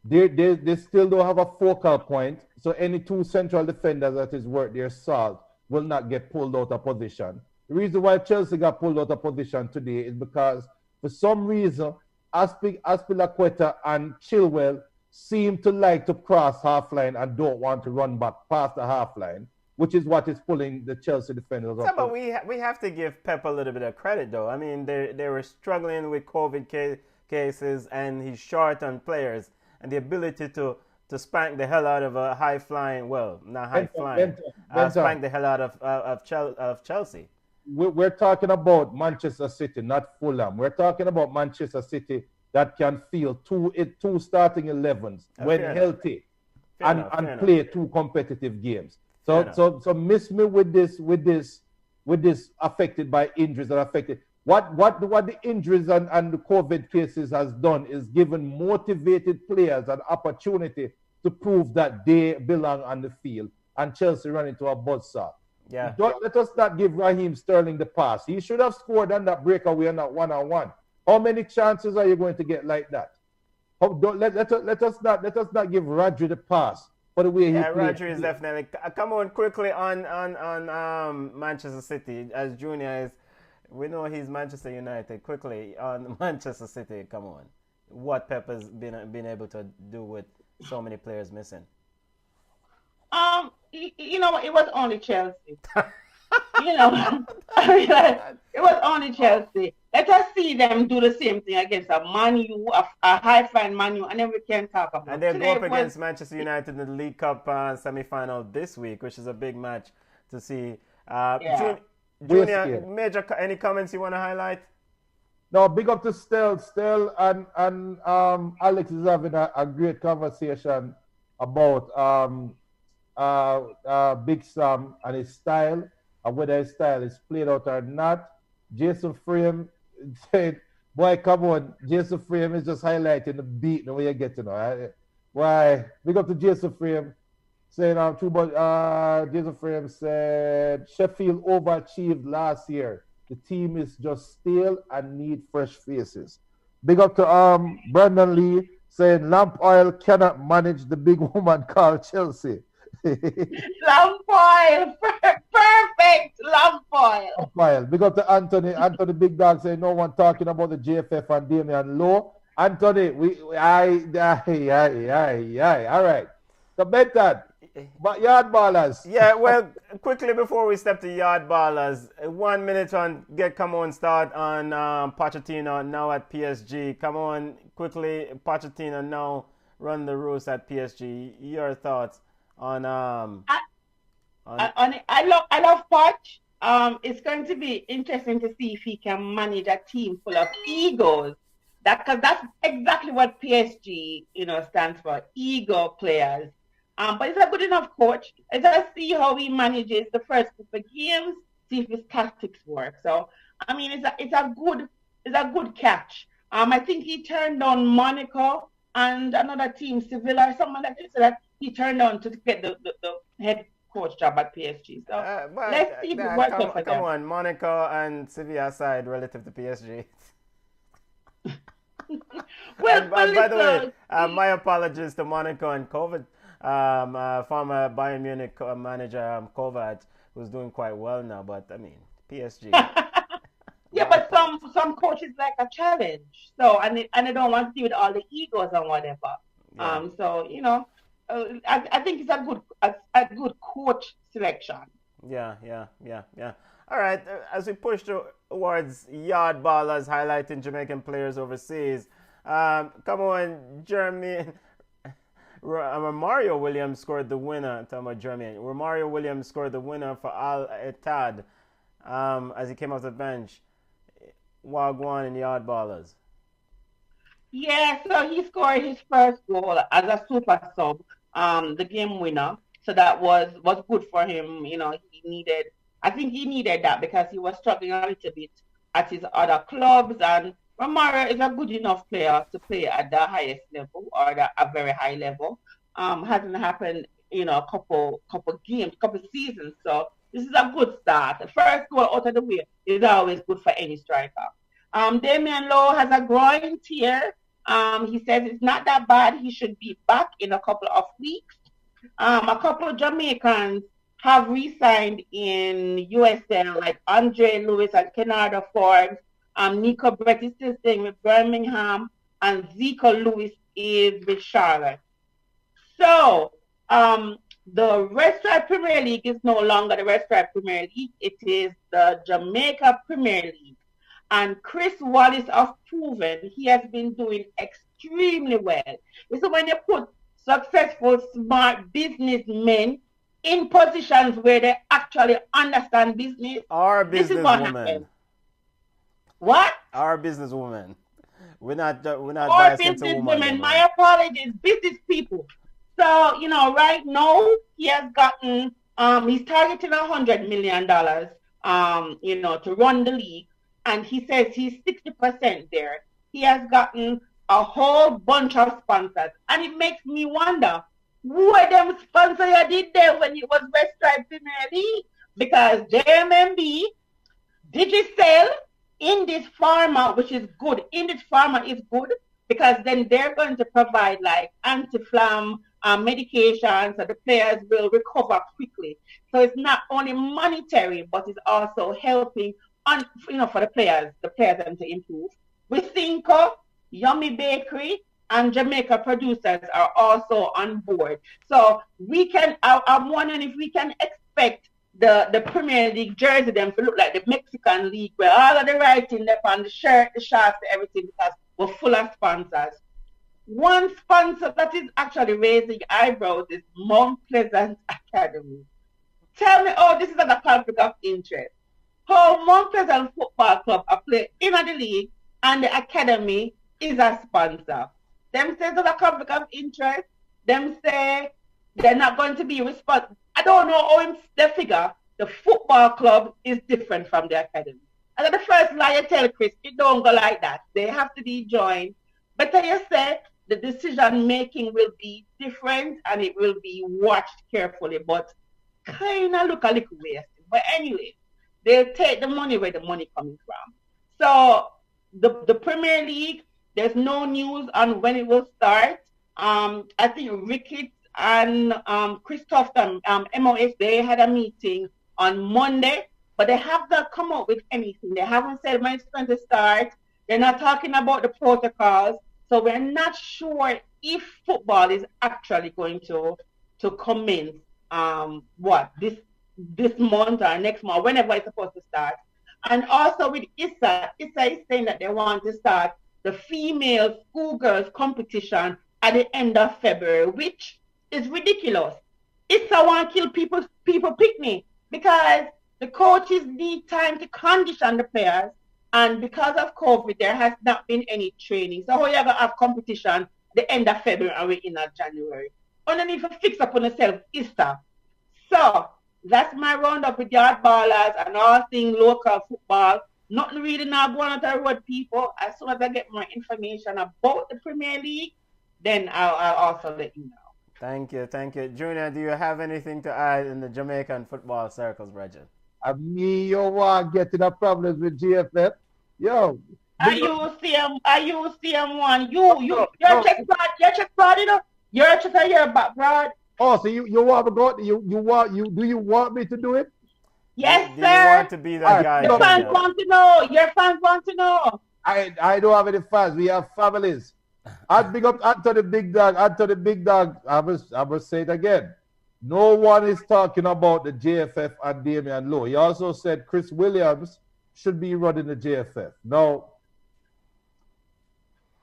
They still don't have a focal point. So any two central defenders that is worth their salt will not get pulled out of position. The reason why Chelsea got pulled out of position today is because for some reason Aspilicueta and Chilwell seem to like to cross half line and don't want to run back past the half line, which is what is pulling the Chelsea defenders up. Yeah, but we have to give Pep a little bit of credit, though. I mean, they were struggling with COVID cases, and he's short on players, and the ability to spank the hell out of a high flying, well, not high flying, spank the hell out of Chelsea. We're talking about Manchester City, not Fulham. We're talking about Manchester City that can field two starting 11s when healthy and play two competitive games. So miss me with this affected by injuries that affected. What the injuries and the COVID cases has done is given motivated players an opportunity to prove that they belong on the field, and Chelsea run into a buzzsaw. Yeah. Let us not give Raheem Sterling the pass. He should have scored on that breakaway and that one-on-one. How many chances are you going to get like that? Let us not give Rodri the pass for the way he played. Rodri is definitely. Come on, quickly on Manchester City, as Junior is. We know he's Manchester United. Quickly on Manchester City. Come on, what Pep has been able to do with so many players missing? You know, it was only Chelsea. You know, it was only Chelsea. Let us see them do the same thing against a Man U, a high-flying Man U, and then we can talk about it. And they go up against Manchester United in the League Cup semi-final this week, which is a big match to see. Junior, Major, any comments you want to highlight? No, big up to Stel. Stel and Alex is having a great conversation about Big Sam and his style, and whether his style is played out or not. Jason Frame said, boy, come on, Jason Frame is just highlighting the beat the way you get to know. Why? Big up to Jason Frame. Saying true, but Jason Frame said Sheffield overachieved last year. The team is just stale and need fresh faces. Big up to Brandon Lee saying lamp oil cannot manage the big woman called Chelsea. Lamp oil, perfect lamp oil. Lamp oil. Big up to Anthony. Anthony Big Dog saying no one talking about the JFF and Damian Lowe. Anthony, all right. So Benton, but yard ballers. Yeah, well, quickly before we step to yard ballers, 1 minute on come on, start on Pochettino now at PSG. Come on, quickly, Pochettino now run the roost at PSG. Your thoughts on I love Poch. It's going to be interesting to see if he can manage a team full of egos. Because that's exactly what PSG, stands for, ego players. But he's a good enough coach. Let's see how he manages the first couple of games, see if his tactics work. So, I mean, it's a good catch. I think he turned down Monaco and another team, Sevilla or something like this, that he turned on to get the head coach job at PSG. So let's see if it works out for them. Come on, Monaco and Sevilla side relative to PSG. Well, by the way, my apologies to Monaco and COVID. Former Bayern Munich manager Kovac, who's doing quite well now, but I mean PSG. Yeah, but some coaches like a challenge, so and they don't want to deal with all the egos and whatever. Yeah. So I think it's a good coach selection. Yeah. All right, as we push towards yard ballers highlighting Jamaican players overseas, come on, Jeremy. Romario Williams scored the winner. Talking about Germany, Romario Williams scored the winner for Al Ittihad as he came off the bench. Wagwan in yard ballers. Yeah, so he scored his first goal as a super sub, the game winner. So that was good for him. I think he needed that because he was struggling a little bit at his other clubs, and Romario is a good enough player to play at the highest level or a very high level. Hasn't happened, a couple games, couple seasons. So this is a good start. The first goal out of the way is always good for any striker. Damian Lowe has a groin tear. He says it's not that bad. He should be back in a couple of weeks. A couple of Jamaicans have re-signed in USL, like Andre Lewis and Kennard Forbes. Nico Brett is still staying with Birmingham, and Zico Lewis is with Charlotte. So, the Red Stripe Premier League is no longer the Red Stripe Premier League. It is the Jamaica Premier League. And Chris Wallace of Proven, he has been doing extremely well. So when you put successful, smart businessmen in positions where they actually understand business, Our businesswoman. What? Our businesswoman. We're not Our businesswomen. My apologies, business people. So, right now he has gotten, he's targeting $100 million, to run the league. And he says he's 60% there. He has gotten a whole bunch of sponsors. And it makes me wonder, who are them sponsors you did there when it was West Stripe Premier League? Because JMMB, Digicel, Indus Pharma, which is good. Indus Pharma is good because then they're going to provide like anti-flam medications so the players will recover quickly. So it's not only monetary, but it's also helping for the players them to improve. With Cinco, Yummy Bakery, and Jamaica Producers are also on board. So I'm wondering if we can expect the Premier League jersey them to look like the Mexican League, where all of the writing there on the shirt, the shorts, everything, because we're full of sponsors. One sponsor that is actually raising eyebrows is Mount Pleasant Academy. Tell me, this is a conflict of interest. How Mount Pleasant Football Club are playing in the league and the academy is a sponsor. Them say there's a conflict of interest. Them say they're not going to be responsible. I don't know how they figure the football club is different from the academy. And the first lie you tell Chris, it don't go like that. They have to be joined. But you say the decision making will be different and it will be watched carefully, but kind of look a little wasted. But anyway, they'll take the money where the money coming from. So the Premier League, there's no news on when it will start. I think Ricketts and Christoph MOS, they had a meeting on Monday, but they have not come up with anything. They haven't said when it's going to start. They're not talking about the protocols. So we're not sure if football is actually going to commence this month or next month, whenever it's supposed to start. And also with ISA is saying that they want to start the female schoolgirls competition at the end of February, which is ridiculous. ISA want to kill people picnic because the coaches need time to condition the players, and because of COVID, there has not been any training. So how you going to have competition the end of February and we're in January? Underneath to fix up on yourself, ISA. So that's my roundup with yard ballers and all things local football. Nothing really now going on the road, people. As soon as I get more information about the Premier League, then I'll also let you know. Thank you. Junior, do you have anything to add in the Jamaican football circles, Bridget? You want getting a problems with GFF? Yo. Are you CM1? You're check broad, you know? You're back broad. Oh, so you want to go? Do you want me to do it? Yes, do sir. You want to be that guy? Your fans want to know. Your fans want to know. I don't have any fans. We have families. I'd big up Anthony Big Dog. I must say it again. No one is talking about the JFF and Damian Lowe. He also said Chris Williams should be running the JFF. Now,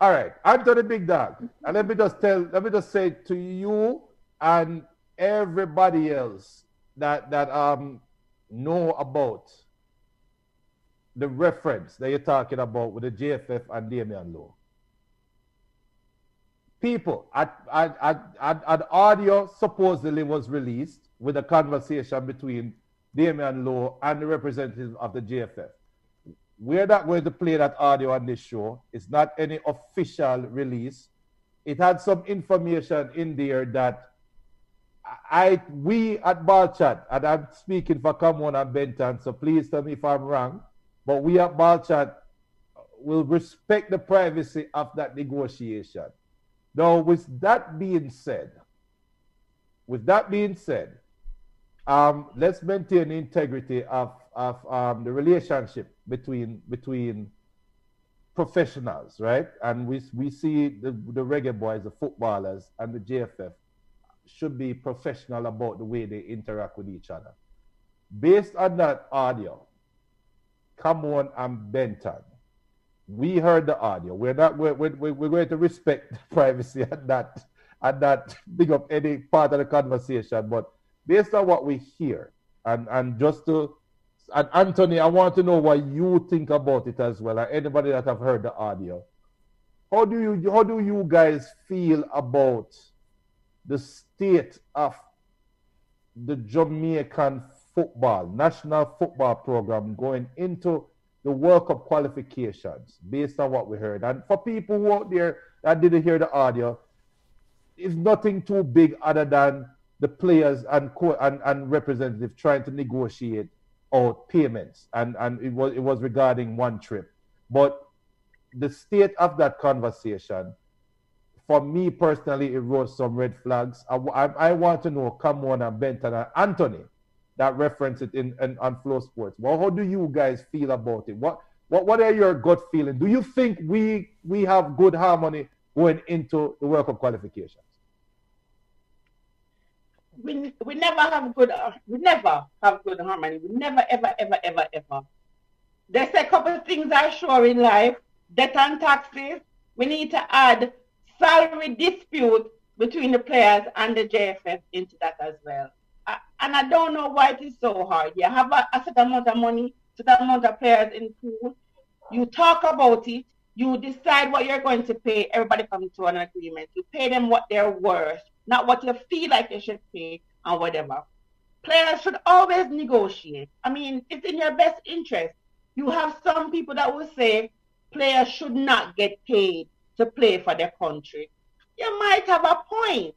all right, Anthony Big Dog. And let me just say to you and everybody else that know about the reference that you're talking about with the JFF and Damian Lowe. People, an audio supposedly was released with a conversation between Damian Lowe and the representative of the JFF. We're not going to play that audio on this show. It's not any official release. It had some information in there that we at Ballchat, and I'm speaking for Camon and Benton, so please tell me if I'm wrong, but we at Ballchat, will respect the privacy of that negotiation. Now, with that being said, let's maintain the integrity of the relationship between professionals, right? And we see the Reggae Boyz, the footballers, and the JFF should be professional about the way they interact with each other. Based on that audio, Cameron and Benton, we heard the audio. We're going to respect the privacy and that big up any part of the conversation. But based on what we hear, and Anthony, I want to know what you think about it as well, and anybody that have heard the audio. How do you guys feel about the state of the Jamaican national football program going into the World Cup qualifications based on what we heard? And for people who out there that didn't hear the audio, it's nothing too big other than the players and representatives trying to negotiate out payments, and it was regarding one trip. But the state of that conversation, for me personally, it rose some red flags. I want to know, Cameron and Benton and Anthony, that reference it on Flow Sports. Well, how do you guys feel about it? What are your gut feelings? Do you think we have good harmony going into the World Cup qualifications? We never have good harmony. We never ever. There's a couple of things are sure in life. Debt and taxes. We need to add salary dispute between the players and the JFF into that as well. And I don't know why it is so hard. You have a certain amount of money, certain amount of players in pool. You talk about it. You decide what you're going to pay. Everybody comes to an agreement. You pay them what they're worth, not what you feel like they should pay or whatever. Players should always negotiate. I mean, it's in your best interest. You have some people that will say players should not get paid to play for their country. You might have a point,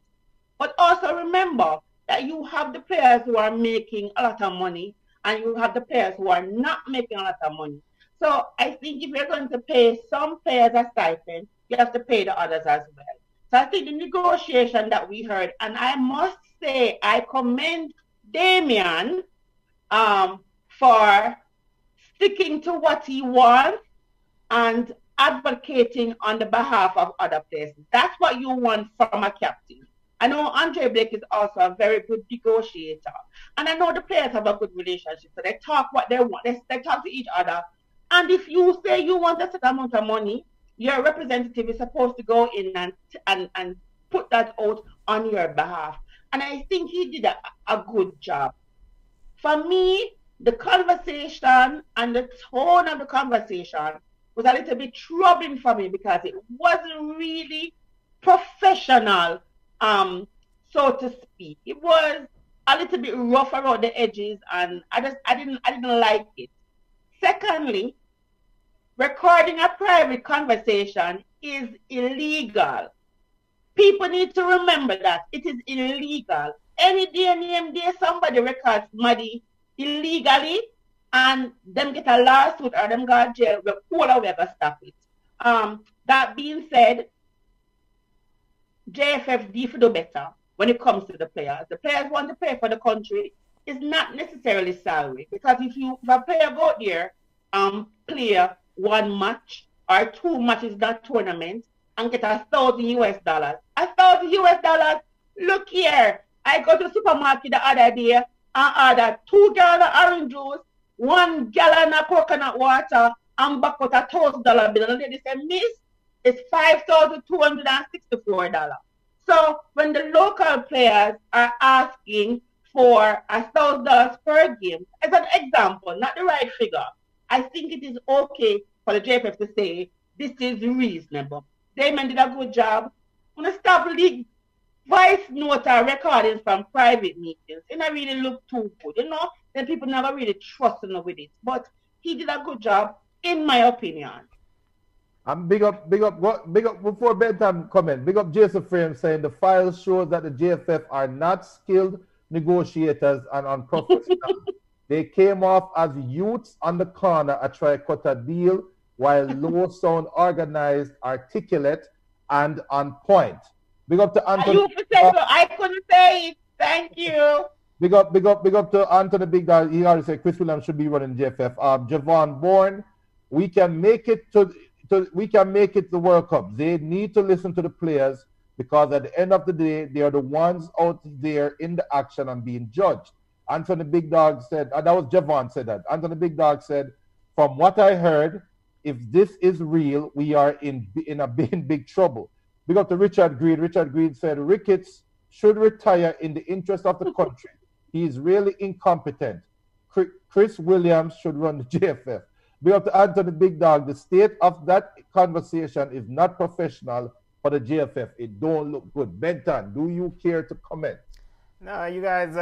but also remember that you have the players who are making a lot of money and you have the players who are not making a lot of money. So I think if you're going to pay some players a stipend, you have to pay the others as well. So I think the negotiation that we heard, and I must say I commend Damian for sticking to what he wants and advocating on the behalf of other players. That's what you want from a captain. I know Andre Blake is also a very good negotiator. And I know the players have a good relationship. So they talk what they want. They talk to each other. And if you say you want a certain amount of money, your representative is supposed to go in and put that out on your behalf. And I think he did a good job. For me, the conversation and the tone of the conversation was a little bit troubling for me because it wasn't really professional, so to speak. It was a little bit rough around the edges, and I didn't like it. Secondly, recording a private conversation is illegal. People need to remember that it is illegal. Any day somebody records somebody illegally and them get a lawsuit or them go to jail, we're gonna stop it. That being said, JFF do better when it comes to the players. The players want to play for the country. It's not necessarily salary, because if a player go there, play one match or two matches in that tournament and get $1,000 US. $1,000 US. Look here, I go to the supermarket the other day and order 2 gallons of orange juice, 1 gallon of coconut water, and back out $1,000 bill. And they say, miss, it's $5,264. So when the local players are asking for $1,000 per game, as an example, not the right figure, I think it is okay for the JFF to say this is reasonable. Damon did a good job. I'm going to stop league voice note or recordings from private meetings. It don't really look too good, then people never really trust him with it. But he did a good job, in my opinion. And big up before bedtime comment. Big up Jason Frame saying the files shows that the JFF are not skilled negotiators and unprofessional. They came off as youths on the corner to try cut a deal while low sound organized, articulate, and on point. Big up to Anthony. You said so. I couldn't say it. Thank you. Big up to Anthony Big Dog. He already said Chris Williams should be running JFF. Javon Bourne, we can make it to the World Cup. They need to listen to the players because at the end of the day, they are the ones out there in the action and being judged. Anthony Big Dog said, that was Javon said that. Anthony Big Dog said, from what I heard, if this is real, we are in big trouble. Big up to Richard Greed. Richard Greed said, Ricketts should retire in the interest of the country. He is really incompetent. Chris Williams should run the JFF. Big up to Anthony Big Dog. The state of that conversation is not professional for the JFF. It don't look good. Benton, do you care to comment? No, you guys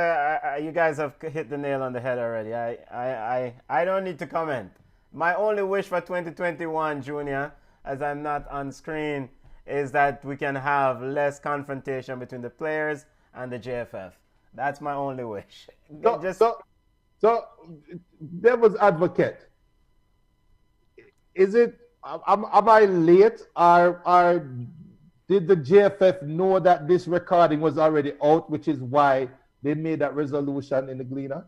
have hit the nail on the head already. I don't need to comment. My only wish for 2021, Junior, as I'm not on screen, is that we can have less confrontation between the players and the JFF. That's my only wish. So devil's advocate. Is it? Am I late, or did the JFF know that this recording was already out, which is why they made that resolution in the Gleaner?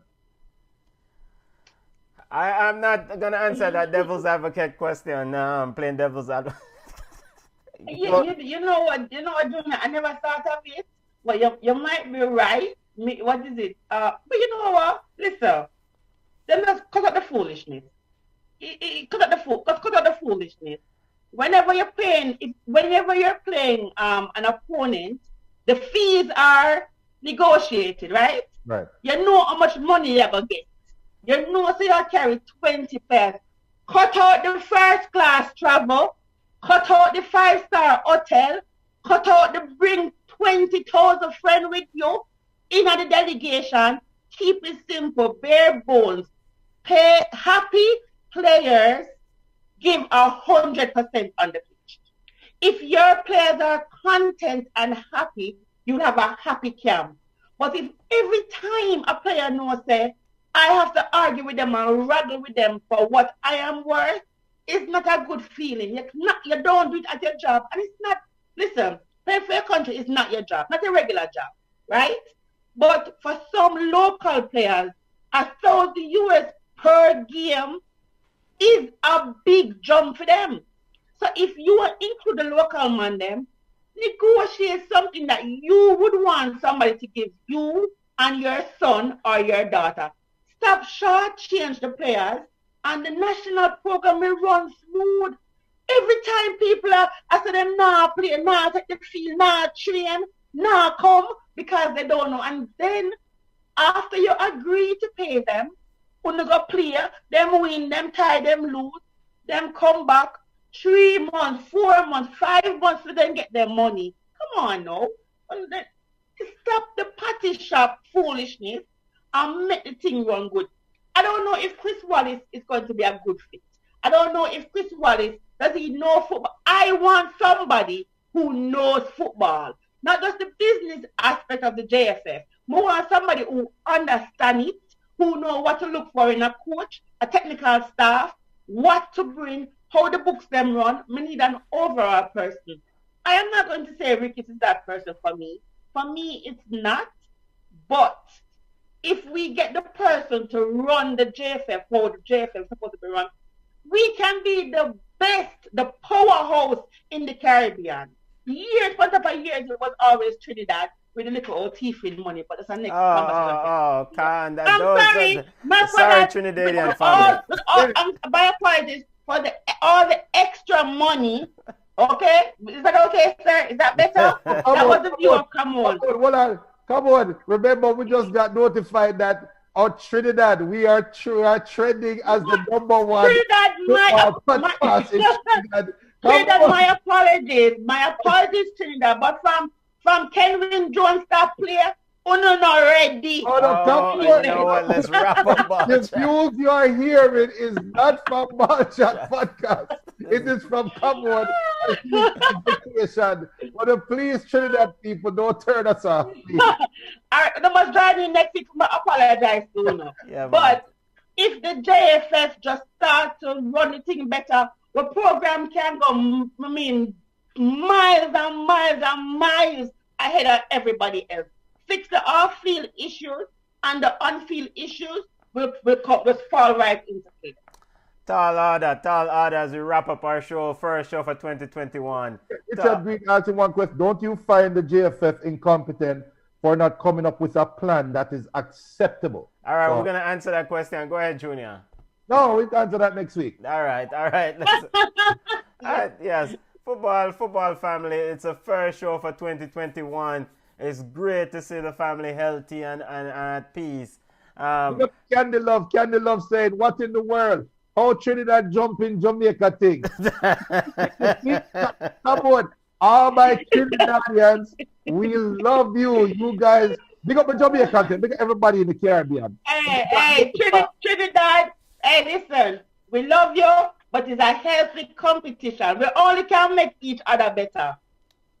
I'm not gonna answer that devil's advocate question. No, I'm playing devil's advocate. You know what, Junior? I never thought of it. Well, you might be right. What is it? But you know what? Listen, then let's cut out the foolishness. Cut out the foolishness. Whenever you're playing an opponent, the fees are negotiated, right? Right. You know how much money you're gonna get. You know, so you carry 20 pairs. Cut out the first class travel. Cut out the 5-star hotel. Cut out the bring 20,000 friends with you in the delegation. Keep it simple, bare bones. Pay happy players. Give 100% on the pitch. If your players are content and happy, you'll have a happy camp. But if every time a player knows say, I have to argue with them and wrangle with them for what I am worth, it's not a good feeling. You don't do it at your job. And it's not, listen, playing for your country is not your job, not a regular job, right? But for some local players, $1,000 per game is a big jump for them. So if you include the local man, them negotiate something that you would want somebody to give you and your son or your daughter. Stop short-change the players, and the national program will run smooth. Every time people I say them nah play, nah take the field, nah train, nah come because they don't know. And then after you agree to pay them, when they go play, them win, them tie, them lose, them come back 3 months, 4 months, 5 months to then get their money. Come on now. And then, stop the party shop foolishness and make the thing run good. I don't know if Chris Wallace is going to be a good fit. I don't know if Chris Wallace, does he know football? I want somebody who knows football, not just the business aspect of the JFF. I want somebody who understands it, who know what to look for in a coach, a technical staff, what to bring, how the books them run. We need an overall person. I am not going to say Ricketts is that person for me. For me, it's not. But if we get the person to run the JFF, how the JFF is supposed to be run, we can be the best, the powerhouse in the Caribbean. Years, for years, it was always Trinidad with a little old teeth money, but it's a next conversation. I'm sorry, Trinidadian family. My apologies for all the extra money. Okay? Is that okay, sir? Is that better? That was the view of Come On. Come on. Remember, we just got notified that on Trinidad, we are trending as the number one. Trinidad, my apologies. My apologies, Trinidad. But from Kenvin Jones, that player, not ready. You know what? Let's wrap up. The views you are hearing is not from Ballchat Podcast. It is from Come On. But please, Trinidad people, don't turn us off. All right, they must drive me next week. I apologize to you. Yeah, but if the JFF just start to run the thing better, the program can go, miles and miles and miles ahead of everybody else. Fix the off-field issues and the on-field issues will fall right into place. Tall order as we wrap up our first show for 2021. It's a great answer one question. Don't you find the JFF incompetent for not coming up with a plan that is acceptable? All right, we're going to answer that question. Go ahead, Junior. No, we can answer that next week. All right. All right, yes. Football family, it's a first show for 2021. It's great to see the family healthy and at peace. Candy Love said, what in the world? How Trinidad jumping Jamaica thing? Come on. All my Trinidadians, we love you. You guys, big up the Jamaica thing. Big up everybody in the Caribbean. Hey, Trinidad. Hey, listen. We love you, but it's a healthy competition. We only can make each other better.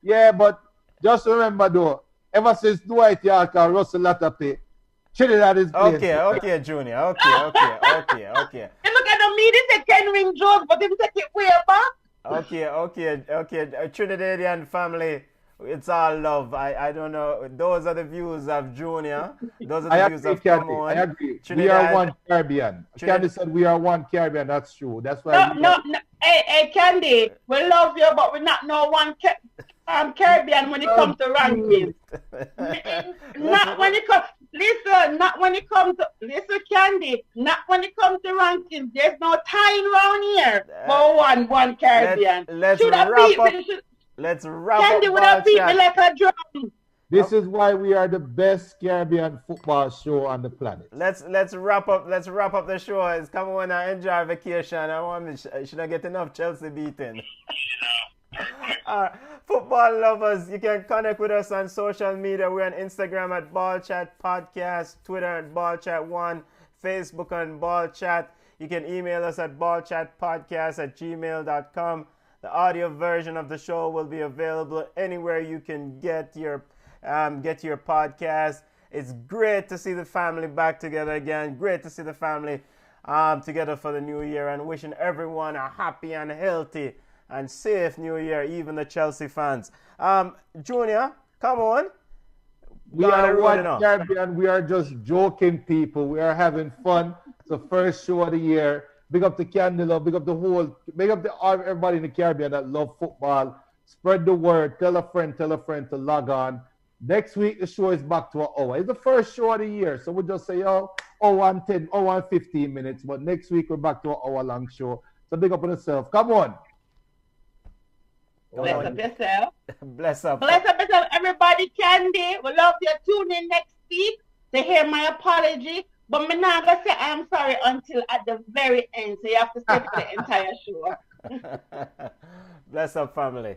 Yeah, but just remember though, ever since Dwight York and Russell Latape, Trinidad is playing. Okay, Junior. Okay. And look at the media, say 10 ring jokes, but they take it way back. Okay. Trinidadian family, it's all love. I don't know. Those are the views of Junior. Those are the views of Camon. I agree. Trinidad, we are one Caribbean. Candy said we are one Caribbean. That's true. That's why. No. Hey, Candy, we love you, but we're not no one Caribbean when it comes to rankings. Not when it comes. Listen, Candy. Not when it comes to rankings. There's no tying around here for one Caribbean. Let's wrap up. Let's wrap Candy up. would have beat me like a drum. This is why we are the best Caribbean football show on the planet. Let's wrap up the show. It's come on and enjoy vacation. I should not get enough Chelsea beating. Football lovers, you can connect with us on social media. We're on Instagram at Ballchat Podcast, Twitter at Ballchat1, Facebook on Ballchat. You can email us at ballchatpodcast@gmail.com. The audio version of the show will be available anywhere you can get your podcast. It's great to see the family back together again. Great to see the family together for the new year, and wishing everyone a happy and healthy and safe new year, even the Chelsea fans. Junior, come on. We are one Caribbean. We are just joking people. We are having fun. It's the first show of the year. Big up to Candela. Big up everybody in the Caribbean that love football. Spread the word. Tell a friend to log on. Next week, the show is back to an hour. It's the first show of the year. So we'll just say, 1:10, 1:15 minutes. But next week, we're back to an hour-long show. So big up on yourself. Come on. Bless up yourself. Bless up yourself, everybody. Candy, we love you. Tune in next week to hear my apology. But I'm not going to say I'm sorry until at the very end. So you have to stay for the entire show. Bless up, family.